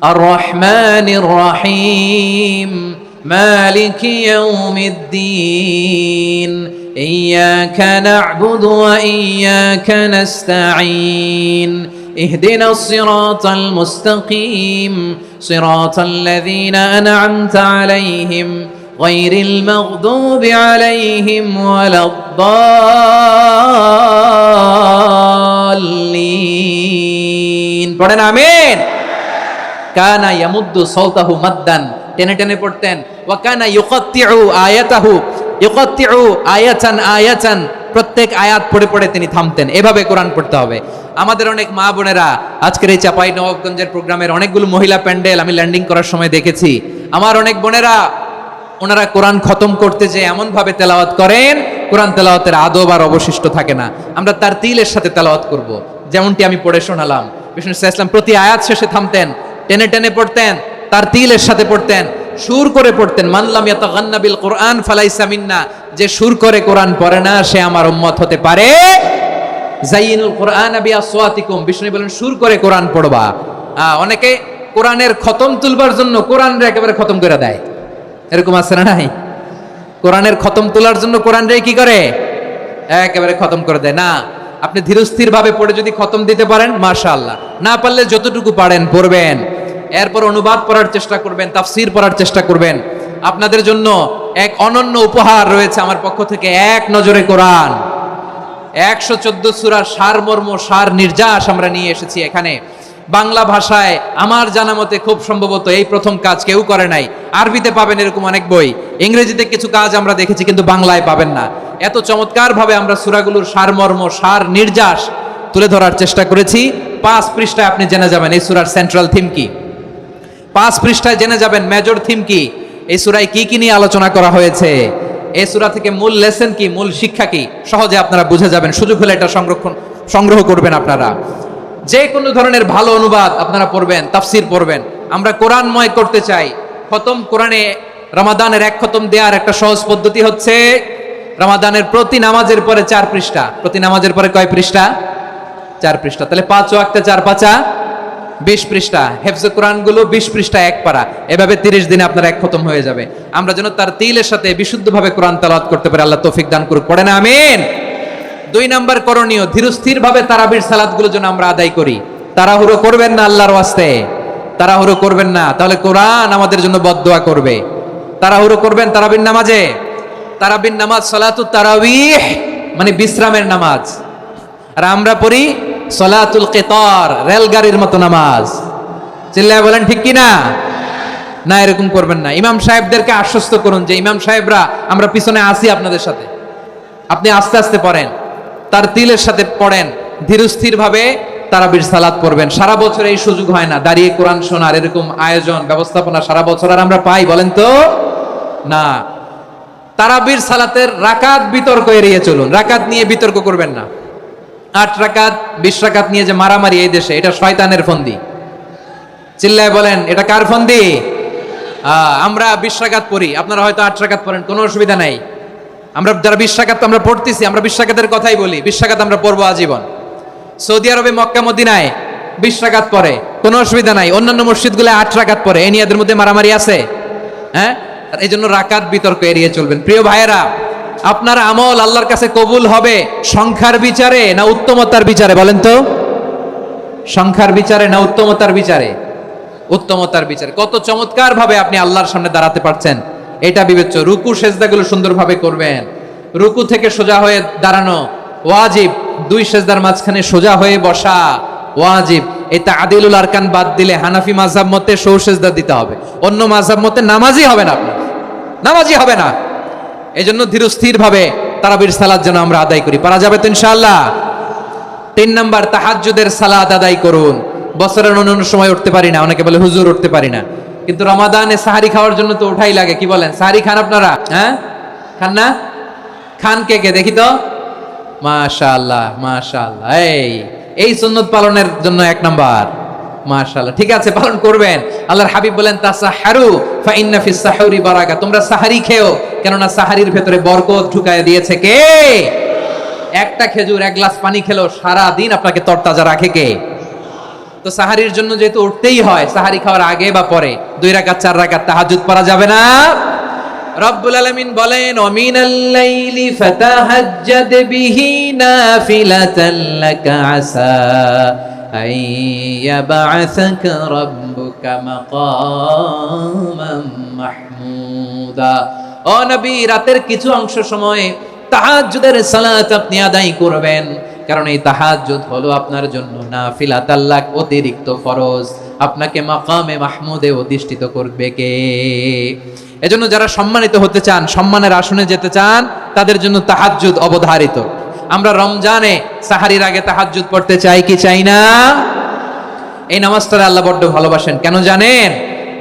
S1: আর রহমানির রহিম মালিকি ইয়াউমিদ্দিন ইয়্যাকা না'বুদু ওয়া ইয়্যাকা নাস্তাঈন ইহদিনাস সিরাতাল মুস্তাকিম সিরাতাল লাযীনা আন'আমতা আলাইহিম গায়রিল মাগদুবি আলাইহিম ওয়ালাদ-দাল্লিন। পড়েন আমিন। কানা ইয়ামুদ্দু সাওতাহু মাদ্দান, টেনে টেনে পড়তেন। ওয়া কানা ইউকাত্তিউ আয়াতাহু, ইউকাত্তিউ আয়াতান আয়াতান, প্রত্যেক আয়াত পড়ে পড়ে তিনি থামতেন। এভাবে কোরআন পড়তে হবে। আমাদের অনেক মা বোনেরা, আজকের এই চাপাই নবাবগঞ্জের প্রোগ্রামের অনেকগুলো মহিলা প্যান্ডেল আমি ল্যান্ডিং করার সময় দেখেছি। আমার অনেক বোনেরা, ওনারা কোরআন খতম করতে যে এমন ভাবে তেলাওয়াত করেন, কোরআন তেলাওয়াতের আদব আর অবশিষ্ট থাকে না। আমরা তার তিলের সাথে তেলাওয়াত করব, যেমনটি আমি পড়ে শোনালাম। বিষ্ণু ইসলাম প্রতি আয়াত শেষে থামতেন, টেনে টেনে পড়তেন, তার তিলের সাথে পড়তেন, সুর করে পড়তেন। মানলাম ইয়াতাগান্না বিল কোরআন ফালাইসা মিন্না, যে সুর করে কোরআন পড়ে না সে আমার উম্মত হতে পারে। যাইনুল কোরআন বিআসওয়াতিকুম, বিষ্ণু বলেন সুর করে কোরআন পড়বা। অনেকে কোরআনের খতম তুলবার জন্য কোরআনরে একেবারে খতম করে দেয়, এরকম আছে না নাই? কোরআনের খতম তোলার জন্য কোরআনরে কি করে? একেবারে খতম করে দেয়। না, আপনি ধীরস্থির ভাবে পড়ে যদি খতম দিতে পারেন মাশাআল্লাহ, না পারলে যতটুকু পারেন পড়বেন। এরপর অনুবাদ পড়ার চেষ্টা করবেন, তাফসীর পড়ার চেষ্টা করবেন। আপনাদের জন্য এক অনন্য উপহার রয়েছে আমার পক্ষ থেকে, এক নজরে কোরআন। 114 সূরার সারমর্ম, সার নির্যাস আমরা নিয়ে এসেছি এখানে বাংলা ভাষায়। আমার জানা মতে খুব সম্ভবত এই প্রথম কাজ, কেউ করে নাই। আরবিতে পাবেন এরকম অনেক বই, ইংরেজিতে কিছু কাজ আমরা দেখেছি, কিন্তু বাংলায় পাবেন না। এত চমৎকার ভাবে আমরা সূরাগুলোর সারমর্ম, সার নির্যাস তুলে ধরার চেষ্টা করেছি। 5 পৃষ্ঠায় আপনি জেনে যাবেন এই সূরার সেন্ট্রাল থিম কি। 5 পৃষ্ঠায় জেনে যাবেন মেজর থিম কি, এই সূরায় কি কি নিয়ে আলোচনা করা হয়েছে, এই সূরা থেকে মূল লেসন কি, মূল শিক্ষা কি, সহজে আপনারা বুঝে যাবেন। সুযোগ হলে এটা সংগ্রহ করবেন আপনারা। যে কোনো ধরনের ভালো অনুবাদ আপনারা পড়বেন, তাফসির পড়বেন। আমরা কোরআনময় করতে চাই। খতম কোরআনে রমাদানের 1 খতম দেওয়ার একটা সহজ পদ্ধতি হচ্ছে রমাদানের প্রতি নামাজের পরে 4 পৃষ্ঠা। প্রতি নামাজের পরে কয় পৃষ্ঠা? 4 পৃষ্ঠা। তাহলে 5 ওয়াক্তে 4 পাঁচা 20 পৃষ্ঠা। হেফজে কোরআন গুলো 20 পৃষ্ঠা এক পারা, এভাবে 30 দিনে আপনার 1 খতম হয়ে যাবে। আমরা যেন তার তিলের সাথে বিশুদ্ধভাবে কোরআন তেলাওয়াত করতে পারি, আল্লাহ তৌফিক দান করুক। পড়েন আমিন। 2 নাম্বার করণীয়, ধীরস্থির ভাবে তারাবির সালাতগুলো যেন আমরা আদায় করি। তাড়াহুড়ো করবেন না আল্লাহর ওয়াস্তে, তাড়াহুড়ো করবেন না, তাহলে কোরআন আমাদের জন্য বদদোয়া করবে। তাড়াহুড়ো করবেন তারাবির নামাজে। তারাবির নামাজ সালাতুত তারাবিহ মানে বিশ্রামের নামাজ, আর আমরা পড়ি সালাতুল কিতার, রেলগাড়ির মতো নামাজ। চিল্লায় বলেন ঠিক কি না? না, এরকম করবেন না। ইমাম সাহেবদেরকে আশ্বস্ত করুন যে ইমাম সাহেবরা আমরা পিছনে আসি আপনাদের সাথে, আপনি আস্তে আস্তে পড়েন, তার তিলের সাথে পড়েন, ধীরস্থির ভাবে তারাবির সালাত পড়বেন। সারা বছর এই সুযোগ হয় না দাঁড়িয়ে কোরআন শোনার, এরকম আয়োজন ব্যবস্থাপনা সারা বছর আর আমরা পাই বলেন তো না। তারাবির সালাতের রাকাত বিতর্ক এড়িয়ে চলুন, রাকাত নিয়ে বিতর্ক করবেন না। 8 রাকাত 20 রাকাত নিয়ে যে মারামারি এই দেশে, এটা শয়তানের ফন্দি। চিল্লায় বলেন এটা কার ফন্দি? আমরা 20 রাকাত পড়ি, আপনারা হয়তো 8 রাকাত পড়েন, কোনো অসুবিধা নাই। আমরা যারা 20 রাকাত আমরা পড়তেছি, আমরা 20 রাকাতের কথাই বলি, 20 রাকাত আমরা পড়বো আজীবন। সৌদি আরবে মক্কা মদিনায় 20 রাকাত পড়ে, কোনো অসুবিধা নাই। অন্যান্য মসজিদগুলো 8 রাকাত পড়ে, এই নিয়ে এদের মধ্যে মারামারি আছে? হ্যাঁ, এই জন্য রাকাত বিতর্ক এড়িয়ে চলবেন। প্রিয় ভাইয়েরা, আপনার আমল আল্লাহর কাছে কবুল হবে সংখ্যার বিচারে না উত্তমতার বিচারে? বলেন তো, সংখ্যার বিচারে না উত্তমতার বিচারে? উত্তমতার বিচারে। কত চমৎকার ভাবে আপনি আল্লাহর সামনে দাঁড়াতে পারছেন এটা বিবেচ্য। রুকু সেজদাগুলো সুন্দরভাবে করবেন, রুকু থেকে সোজা হয়ে দাঁড়ানো ওয়াজিব, 2 সেজদার মাঝখানে সোজা হয়ে বসা ওয়াজিব। এই তাআদিলুল আরকান বাদ দিলে হানাফি মাযহাব মতে সৌ সেজদা দিতে হবে, অন্য মাযহাব মতে নামাজই হবে না, আপনার নামাজই হবে না। এই জন্য ধীরস্থির ভাবে তারাবির সালাত যেন আমরা আদায় করি। পারা যাবে তো ইনশাআল্লাহ। 3 নাম্বার, তাহাজ্জুদের সালাত আদায় করুন। বছরের অন্যান্য সময় উঠতে পারি না, অনেকে বলে হুজুর উঠতে পারি না, কিন্তু রমাদানে সাহারি খাওয়ার জন্য তো ওঠাই লাগে। কি বলেন, সাহারি খান আপনারা? হ্যাঁ, খান না? খান কে কে দেখি তো? মাশাআল্লাহ মাশাআল্লাহ। এই সুন্নত পালনের জন্য 1 নাম্বার। মাশাআল্লাহ, ঠিক আছে, পালন করবেন। আল্লাহর হাবিব বলেন তাসাহারু ফা ইন্না ফিস সাহুরি বারাকা, তোমরা সাহারি খেও, কেননা সাহারির ভেতরে বরকত ঢুকায় দিয়েছে কে? একটা খেজুর 1 গ্লাস পানি খেলো সারা দিন আপনাকে তরতাজা রাখে কে? তো সাহারির জন্য যেহেতু উঠতেই হয়, সাহারি খাওয়ার আগে বা পরে 2 রাকাত 4 রাকাত তাহাজ্জুদ পড়া যাবে না? রব্বুল আলামিন বলেন ওয়ামিনাল লাইলি ফাতাহাজ্জাদ বিহি নাফিলাতান লাকা আসা আইয়াবা'সাকা রাব্বুকা মাকামান মাহমুদা। ও নবী, রাতের কিছু অংশ সময় তাহাজ্জুদের সালাত আপনি আদায় করবেন, কারণ এই তাহাজ্জুদ হলো আপনার জন্য নাফিলাত, আল্লাহ অতিরিক্ত ফরজ, আপনাকে মাকামে মাহমুদে অধিষ্ঠিত করবে কে? এজন্য যারা সম্মানিত হতে চান, সম্মানের আসনে যেতে চান, তাদের জন্য তাহাজ্জুদ অবধারিত। আমরা রমজানে সাহারির আগে তাহাজ্জুদ পড়তে চাই কি চাই না? এই নামাজটা আল্লাহ বড্ড ভালোবাসেন, কেন জানেন?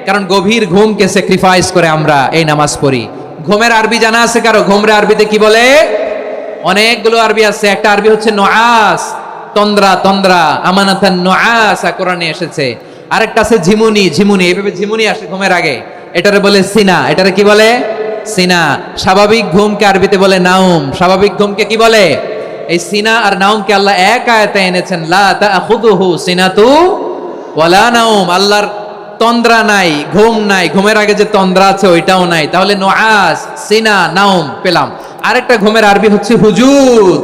S1: কারণ গভীর ঘুমকে স্যাক্রিফাইস করে আমরা এই নামাজ পড়ি। ঘুমের আরবি জানা আছে কারো? ঘুমরে আরবিতে কি বলে? অনেকগুলো আরবি আছে। একটা আরবি হচ্ছে নুআস, তন্দ্রা, তন্দ্রা, আমানাতান নুআসা কোরআনে এসেছে। আরেকটা আছে ঝিমুনি, ঝিমুনি, এইভাবে ঝিমুনি আসে ঘুমের আগে, এটারে বলে সিনা। এটারে কি বলে? সিনা। স্বাভাবিক ঘুমকে আরবিতে বলে নাউম। স্বাভাবিক ঘুমকে কি বলে? এই সিনা আর নাউমকে আল্লাহ এক আয়াতে এনেছেন, লা তাখুযুহু সিনাতু ওয়ালা নাউম। আল্লাহর তন্দ্রা নাই, ঘুম নাই, ঘুমের আগে যে তন্দ্রা আছে ওইটাও নাই। তাহলে নুআস, সিনা, নাউম পেলাম। আরেকটা ঘুমের আরবি হচ্ছে হুজুদ।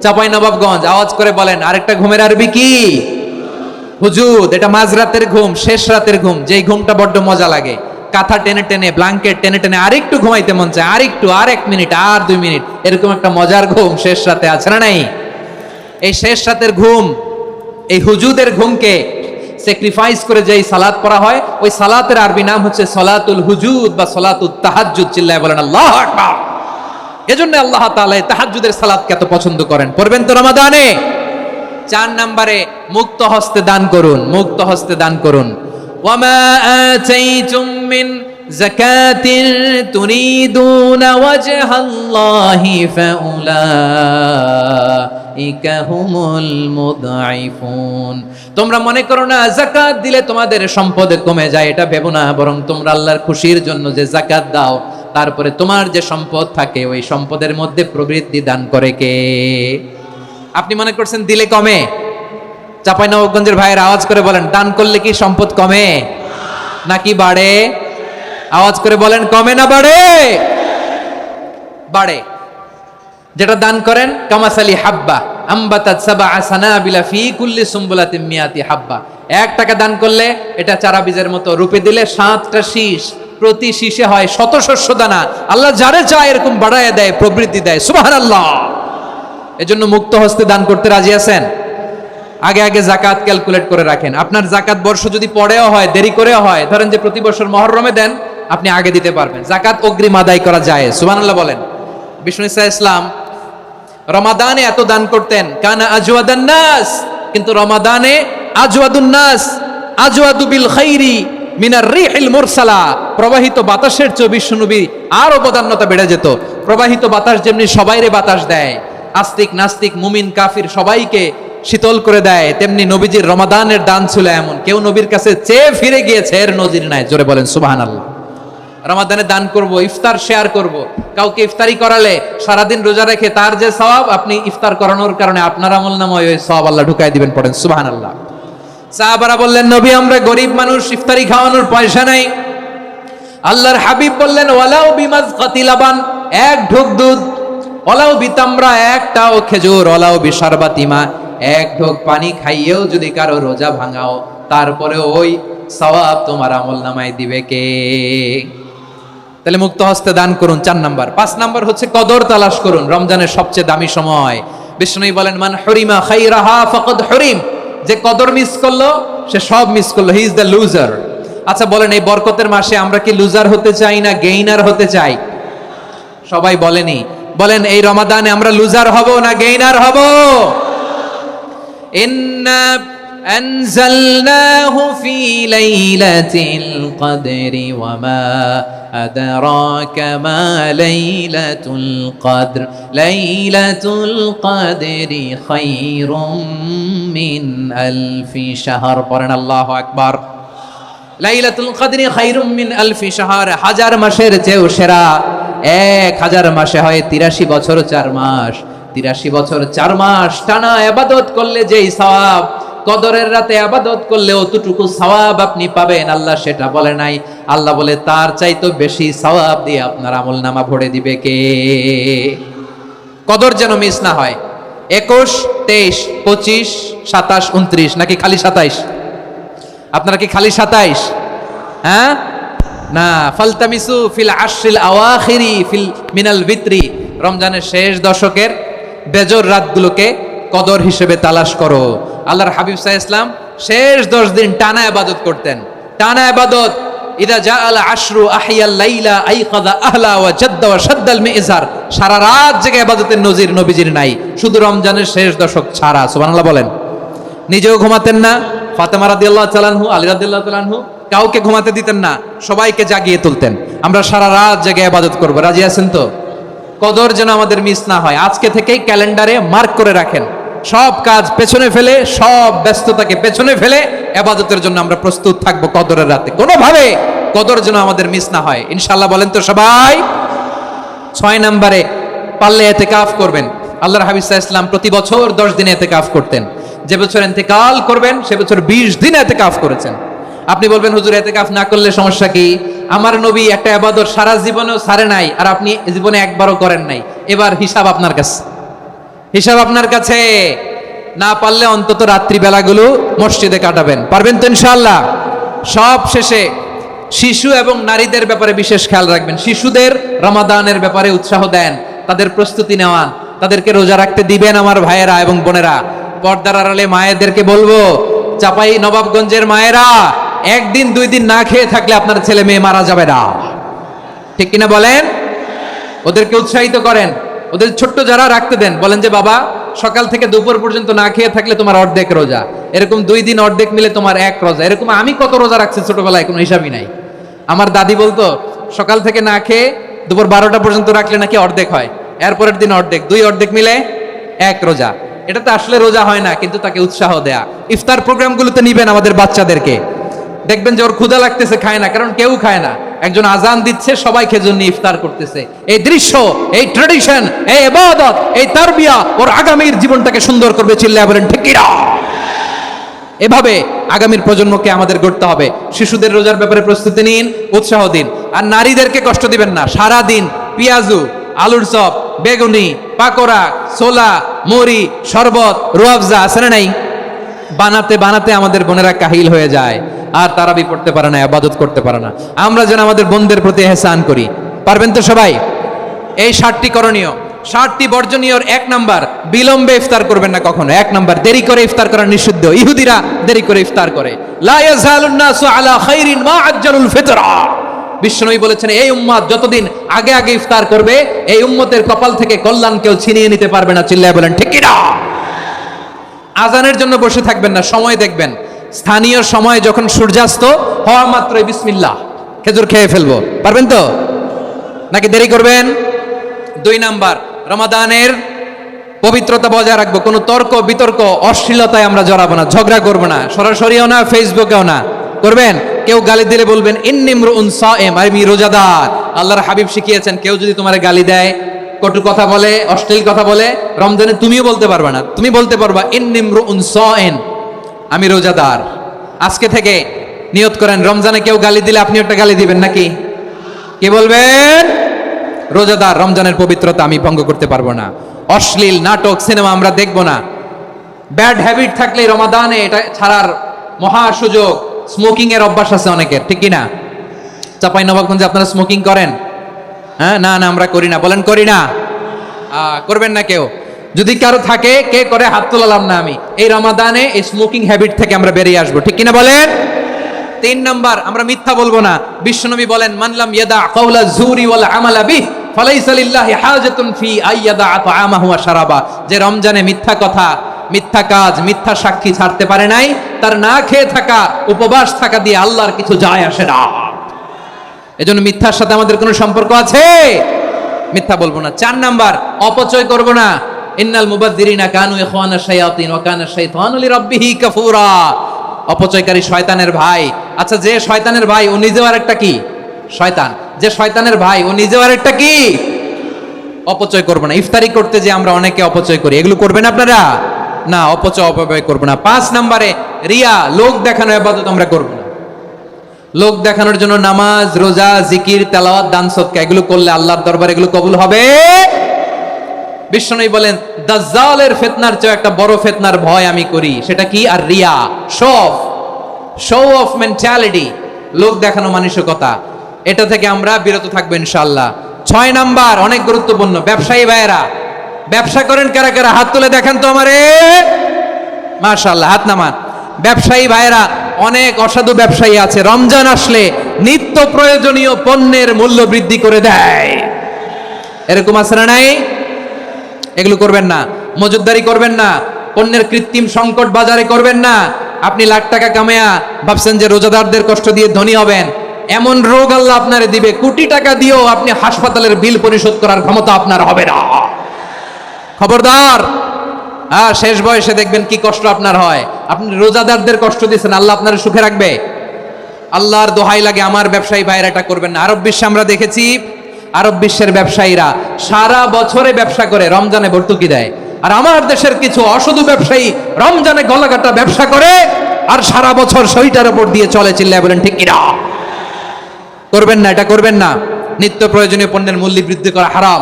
S1: চাঁপাইনবাবগঞ্জ আওয়াজ করে বলেন, আরেকটা ঘুমের আরবি কি? হুজুদ। এটা মাঝরাতের ঘুম, শেষ রাতের ঘুম, যেই ঘুমটা বড্ড মজা লাগে। কাঁথা টেনে টেনে, ব্ল্যাঙ্কেট টেনে টেনে আরেকটু ঘুমাইতে মন চায়, আরেকটু, আর 1 মিনিট, আর 2 মিনিট, এরকম একটা মজার ঘুম শেষ রাতে আছে না নাই? এই শেষ রাতের ঘুম, এই হুজুদের ঘুমকে স্যাক্রিফাইস করে যেই সালাত পড়া হয়, ওই সালাতের আরবি নাম হচ্ছে সলাতুল হুজুদ বা সলাতুত তাহাজ্জুদ। চিল্লায় বলেন আল্লাহু আকবার। এজন্য আল্লাহ তাআলা তাহাজ্জুদের সালাতকে এত পছন্দ করেন। পড়বেন তো রমাদানে। 4 নম্বরে মুক্ত হস্তে দান করুন, মুক্ত হস্তে দান করুন। ওয়ামা আতাইতুম মিন যাকাতিন তুরিদুনা ওয়াজহাল্লাহি ফাউলাইকা হুমুল মুদঈফুন। তোমরা মনে করো না যাকাত দিলে তোমাদের সম্পদ কমে যায়, এটা ভেবো না, বরং তোমরা আল্লাহর খুশির জন্য যে যাকাত দাও, তারপরে তোমার যে সম্পদ থাকে ওই সম্পদের মধ্যে প্রবৃদ্ধি দান করে কে? আপনি মনে করছেন দিলে কমে? চাঁপাইনবাবগঞ্জের ভাইয়ের আওয়াজ করে বলেন, দান করলে কি সম্পদ কমে নাকি বাড়ে? আওয়াজ করে বলেন, কমে না বাড়ে? বাড়ে। যেটা দান করেন, কামাসালি হাব্বা আম্বাতাত সাবআ সানাবিলা ফি কুল্লি সুম্বুলাতিন মিয়াতি হাব্বা। 1 টাকা দান করলে এটা চারা বীজের মতো, রূপে দিলে 7টা শীষ, প্রতি শীষে হয় 100 শস্য দানা। আল্লাহ যারে চায় এরকম বাড়ায় দেয়, প্রবৃদ্ধি দেয়। সুবহানাল্লাহ। এজন্য মুক্ত হস্তে দান করতে রাজি আছেন? আগে আগে যাকাত ক্যালকুলেট করে রাখেন। আপনার যাকাত বর্ষ যদি পরেও হয়, দেরি করেও হয়, ধরেন যে প্রতি বছর মুহররমে দেন, আপনি আগে দিতে পারবেন। যাকাত অগ্রিম আদায় করা যায়। সুবহানাল্লাহ বলেন। বিষ্ণু ঈসা ইসলাম রমাদানে এত দান করতেন, কানা আজওয়াদান নাস, কিন্তু রমাদানে আজওয়াদুন নাস আজওয়াদু বিল খাইরি মিনার রিহিল মুরসালা। প্রবাহিত বাতাসের চেয়ে বিশ্বনবী আর অবদান্যতা বেড়ে যেত। প্রবাহিত বাতাস যেমনি সবাইরে বাতাস দেয়, আস্তিক নাস্তিক মুমিন কাফির সবাইকে শীতল করে দেয়, তেমনি নবীজির রমাদানের দান ছিল এমন, কেউ নবীর কাছে চেয়ে ফিরে গিয়েছে এর নজির নাই। জোরে বলেন সুবহানাল্লাহ। রমাদানে দান করব, ইফতার শেয়ার করব। কাউকে ইফতারি করালে সারাদিন রোজা রেখে তার যে সওয়াব, আপনি ইফতার করানোর কারণে আপনার আমলনামায় ওই সওয়াব আল্লাহ ঢুকাই দিবেন। পড়েন সুবহানাল্লাহ। সাহাবারা বললেন, নবী আমরা গরিব মানুষ, ইফতারি খাওয়ানোর পয়সা নাই। আল্লাহর হাবিব বললেন, ওয়ালাউ বিমাজকাতি লাবান, 1 ঢোক দুধ, ওয়ালাউ বিতামরা, 1টাও খেজুর, ওয়ালাউ বিশারবাতিমা, 1 ঢোক পানি খাইয়েও যদি কারো রোজা ভাঙাও, তারপরে ওই সওয়াব তোমার আমলনামায় দিবে কে? তাহলে মুক্ত হস্তে দান করুন, 4 নাম্বার। 5 নাম্বার হচ্ছে কদর তালাশ করুন। রমজানের সবচেয়ে দামি সময়। বিষ্ণু বলেন, মান হরিমা খাইরাহা ফাকাদ হরিম। যে কদর মিস করলো সে সব মিস করলো, হি ইজ দ্য লুজার। আচ্ছা বলেন, এই বরকতের মাসে আমরা কি লুজার হতে চাই না গেইনার হতে চাই? সবাই বলেনি, বলেন এই রমাদানে আমরা লুজার হব না গেইনার হব? ইন্না أنزلناه في ليلة القدر وما أدراك ما ليلة القدر ليلة القدر خير من ألف شهر قرن الله أكبر লাইলাতুল কদরি খায়রুম মিন আলফি শাহর। 1000 মাসের চেয়েও সেরা। 1000 মাসে হয় 83 বছর 4 মাস। 83 বছর 4 মাস টানা ইবাদত করলে যেই সওয়াব, কদরের রাতে ইবাদত করলে অতটুকু সওয়াব আপনি পাবেন, আল্লাহ সেটা বলে নাই। আল্লাহ বলে তার চাইতে বেশি সওয়াব দিয়ে আপনার আমলনামা ভরে দিবে কে? কদর যেন মিস না হয়। 21, 23, 25, 27, 29 নাকি খালি 27? আপনারা কি খালি 27? হ্যাঁ না, ফালতামিসু ফিল আশরিল আওয়াখিরি ফিল মিনাল ভিতরি। রমজানের শেষ দশকের বেজর রাতগুলোকে কদর হিসেবে তালাশ করো। আল্লাহর হাবিব সাল্লাল্লাহু আলাইহি ওয়াসাল্লাম শেষ 10 দিন টানা ইবাদত করতেন, টানা ইবাদত। ইদা জাআল আশরু আহিয়াল লাইলা আইকাযা আহলা ওয়া জাদ্দা ওয়া শাদ্দাল মিজার। সারা রাত জেগে ইবাদতের নজির নবীজির নাই, শুধু রমজানের শেষ দশক ছাড়া। সুবহানাল্লাহ বলেন। নিজেও ঘুমাতেন না। ফাতেমা রাদিয়াল্লাহু তাআলা আনহু, আলী রাদিয়াল্লাহু তাআলা আনহু কাউকে ঘুমাতে দিতেন না, সবাইকে জাগিয়ে তুলতেন। আমরা সারা রাত জেগে ইবাদত করব, রাজি আছেন তো? কদর যেন আমাদের মিস না হয়। আজকে থেকেই ক্যালেন্ডারে মার্ক করে রাখেন, সব কাজ পেছনে ফেলে, সব ব্যস্ততাকে পেছনে ফেলে ইবাদতের জন্য আমরা প্রস্তুত থাকব কদরের রাতে। কোনোভাবে কদর যেন আমাদের মিস না হয়, ইনশাআল্লাহ। বলেন তো সবাই। 6 নম্বরে পারলে ইতিকাফ করবেন। আল্লাহর হাবিব সাল্লাল্লাহু আলাইহি ওয়াসাল্লাম প্রতি বছর 10 দিন ইতিকাফ করতেন। যে বছর ইন্তেকাল করবেন সে বছর 20 দিন ইতিকাফ করেছেন। আপনি বলবেন, হুজুর ইতিকাফ না করলে সমস্যা কি? আমার নবী একটা ইবাদত সারা জীবনেও ছাড়ে নাই, আর আপনি জীবনে একবারও করেন নাই। এবার হিসাব আপনার কাছে, হিসাব আপনার কাছে। না পারলে অন্তত রাত্রি বেলাগুলো মসজিদে কাটাবেন। পারবেন তো ইনশাআল্লাহ? সব শেষে শিশু এবং নারীদের ব্যাপারে বিশেষ খেয়াল রাখবেন। শিশুদের রমাদানের ব্যাপারে উৎসাহ দেন, তাদের প্রস্তুতি নেওয়ান, তাদেরকে রোজা রাখতে দিবেন আমার ভাইয়েরা এবং বোনেরা। পর্দার আড়ালে মায়েদেরকে বলবো, চাপাই নবাবগঞ্জের মায়েরা, একদিন 2 দিন না খেয়ে থাকলে আপনার ছেলে মেয়ে মারা যাবে না, ঠিক কিনা বলেন? ওদেরকে উৎসাহিত করেন, ওদের ছোট্ট যারা রাখতে দেন, বলেন যে বাবা সকাল থেকে দুপুর পর্যন্ত না খেয়ে থাকলে তোমার অর্ধেক রোজা, এরকম 2 দিন অর্ধেক মিলে তোমার 1 রোজা। এরকম আমি কত রোজা রাখছি ছোটবেলায় কোনো হিসাবই নাই। আমার দাদি বলতো সকাল থেকে না খেয়ে দুপুর 12টা পর্যন্ত রাখলে নাকি অর্ধেক হয়, এরপরের দিন অর্ধেক, 2 অর্ধেক মিলে 1 রোজা। এটা তো আসলে রোজা হয় না, কিন্তু তাকে উৎসাহ দেয়া। ইফতার প্রোগ্রামগুলোতে নিবেন আমাদের বাচ্চাদেরকে, দেখবেন যে ওর ক্ষুধা লাগতেছে, খায় না, কারণ কেউ খায় না, একজন আজান দিচ্ছে, সবাই খেজুর নিয়ে ইফতার করতেছে। এই দৃশ্য, এই ট্র্যাডিশন, এই ইবাদত, এই তারবিয়া ওর আগামীর জীবনটাকে সুন্দর করবে। চিল্লায়া বলেন ঠিক কিনা? এভাবে আগামীর প্রজন্মকে আমাদের গড়তে হবে। শিশুদের রোজার ব্যাপারে প্রস্তুতি নিন, উৎসাহ দিন। আর নারীদেরকে কষ্ট দিবেন না। সারা দিন পেঁয়াজু, আলুর চপ, বেগুনি, পাকোড়া, ছোলা, মুড়ি, শরবত, রুয়াবজা আছে না নাই, বানাতে বানাতে আমাদের বোনেরা কাহিল হয়ে যায়, আর তারাবি পড়তে পারে না, ইবাদত করতে পারে না। আমরা যেন আমাদের বোনদের প্রতি ইহসান করি। পারবেন তো সবাই? এই 7টি করণীয়, 7টি বর্জনীয়র 1 নাম্বার, বিলম্বে ইফতার করবেন না কখনো। 1 নাম্বার, দেরি করে ইফতার করা নিষিদ্ধ। ইহুদিরা দেরি করে ইফতার করে। লা ইয়াজালুন নাসু আলা খাইরিন মা আজ্জালুল ফিতরা। বিশ্বনবী বলেছেন এই উম্মত যতদিন আগে আগে ইফতার করবে, এই উম্মতের কপাল থেকে কল্যাণ কেউ ছিনিয়ে নিতে পারবে না। চিল্লায়া বলেন ঠিক কিনা? আজানের জন্য বসে থাকবেন না, সময় দেখবেন। স্থানীয় সময় যখন সূর্যাস্ত হওয়া মাত্রই বিসমিল্লাহ, খেজুর খেয়ে ফেলবো। পারবেন তো নাকি দেরি করবেন? 2 নাম্বার, রমাদানের পবিত্রতা বজায় রাখবো। কোনো তর্ক বিতর্ক অশ্লীলতায় আমরা জড়াবো না, ঝগড়া করবো না, সরাসরিও না, ফেসবুকেও না। করবেন? কেউ গালি দিলে বলবেন ইন্নিমরুউন সায়েম, আমি রোজাদার। আল্লাহর হাবিব শিখিয়েছেন কেউ যদি তোমার গালি দেয়, কটু কথা বলে, অশ্লীল কথা বলে, রমজানে তুমিও বলতে পারবা না। তুমি বলতে পারবা ইন্নিমরুউন সায়েম, আমি রোজাদার। আজকে থেকে নিয়ত করেন, রমজানে কেউ গালি দিলে আপনি একটা গালি দিবেন নাকি? কি বলবেন? রোজাদার, রমজানের পবিত্রতা আমি ভঙ্গ করতে পারবো না। অশ্লীল নাটক, সিনেমা আমরা দেখবো না। ব্যাড হ্যাবিট থাকলে রমাদানে এটা ছাড়ার মহা সুযোগ। স্মোকিং এর অভ্যাস আছে অনেকের, ঠিক কিনা? চাপাই নবাবগঞ্জে আপনারা স্মোকিং করেন? হ্যাঁ, না না আমরা করি না। বলেন করি না? করবেন না কেউ? যদি কারো থাকে, কে করে হাত তোলালাম না আমি। এই রমাদানে এই স্মোকিং হ্যাবিট থেকে আমরা বেরিয়ে আসবো, ঠিক কিনা বলেন? 3 নাম্বার, আমরা মিথ্যা বলবো না। বিশ্বনবী বলেন মানলাম ইয়াদা কাওলা যুরি ওয়াল আমালা বিহ ফালাইসা লিল্লাহি হাজাতুন ফি আইয়াদা তাআমাহু ওয়া শারাবা। যে রমজানে মিথ্যা কথা, মিথ্যা কাজ, মিথ্যা সাক্ষী ছাড়তে পারে নাই, তার না খেয়ে থাকা, উপবাস থাকা দিয়ে আল্লাহর কিছু যায় আসে না। এজন্য মিথ্যার সাথে আমাদের কোনো সম্পর্ক আছে? মিথ্যা বলবো না। 4 নাম্বার, অপচয় করবো না। ইন্নাল মুবাযযিরিনা কানু ইখওয়ানাশ শায়াতিন ওয়া কানা শাইতানু লিরাব্বিহি কাফুরা। অপচয়কারী শয়তানের ভাই। আচ্ছা, যে শয়তানের ভাই ও নিজেও আরেকটা কি? শয়তান। যে শয়তানের ভাই ও নিজেও আরেকটা কি? অপচয় করবো না। ইফতারি করতে যে আমরা অনেকে অপচয় করি, এগুলো করবেন আপনারা? না, অপচয় করবো না। 5 নাম্বারে, রিয়া, লোক দেখানো ইবাদত আমরা করবো না। লোক দেখানোর জন্য নামাজ, রোজা, জিকির, তেলাওয়াত, দান সদকা এগুলো করলে আল্লাহর দরবারে এগুলো কবুল হবে? বিশ্বনবী বলেন দাজ্জালের ফিতনার চেয়ে একটা বড় ফিতনার ভয় আমি করি, সেটা কি? আর রিয়া, শো অফ মেন্টালিটি, লোক দেখানো মানসিকতা। এটা থেকে আমরা বিরত থাকবো ইনশাআল্লাহ। 6 নাম্বার, অনেক গুরুত্বপূর্ণ, ব্যবসায়ী ভাইয়েরা, ব্যবসা করেন কারা কারা? হাত তুলে দেখান তো আমারে। মাশাআল্লাহ, হাত নামান। ব্যবসায়ী ভাইয়েরা, অনেক অসাধু ব্যবসায়ী আছে, রমজান আসলে নিত্য প্রয়োজনীয় পণ্যের মূল্য বৃদ্ধি করে দেয়। এরকম আছে না নাই? এগুলো করবেন না। মজুদদারি করবেন না। পণ্যের কৃত্রিম সংকট বাজারে করবেন না। আপনি লাখ টাকা কামায়া ভাবছেন যে রোজাদারদের কষ্ট দিয়ে ধনী হবেন, এমন রোগ আল্লাহ আপনারে দিবে, কোটি টাকা দিয়েও আপনি হাসপাতালের বিল পরিশোধ করার ক্ষমতা আপনার হবে না। খবরদার। শেষ বয়সে দেখবেন কি কষ্ট আপনার হয়। আপনি রোজাদারদের কষ্ট দিচ্ছেন, আল্লাহ আপনার সুখে রাখবে? আল্লাহর দোহাই লাগে, আমার ব্যবসায়ী ভাইরা এটা করবেন না। আরব বিশ্বে আমরা দেখেছি, আরব বিশ্বের ব্যবসায়ীরা সারা বছরে ব্যবসা করে, রমজানে ভর্তুকি দেয়। আর আমার দেশের কিছু অসাধু ব্যবসায়ী রমজানে গলাকাটা ব্যবসা করে আর সারা বছর শরীরটার উপর দিয়ে চলে। চিল্লায় বলেন ঠিক কিনা? করবেন না, এটা করবেন না। নিত্য প্রয়োজনীয় পণ্যের মূল্য বৃদ্ধি করা হারাম,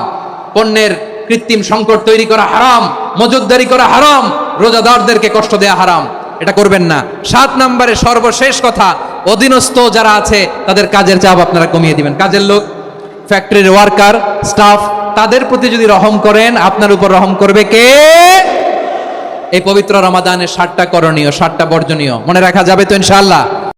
S1: পণ্যের কৃত্রিম সংকট তৈরি করা হারাম, মজুদদারি করা হারাম, রোজাদারদেরকে কষ্ট দেয়া হারাম, এটা করবেন না। 7 নম্বরে সর্বশেষ কথা, অধীনস্থ যারা আছে তাদের কাজের চাপ আপনারা কমিয়ে দিবেন। কাজের লোক, ফ্যাক্টরির ওয়ার্কার, স্টাফ, তাদের প্রতি যদি রহম করেন, আপনার উপর রহম করবে কে? এই পবিত্র রমাদানের 7টা করণীয়, 7টা বর্জনীয় মনে রাখা যাবে তো ইনশাআল্লাহ?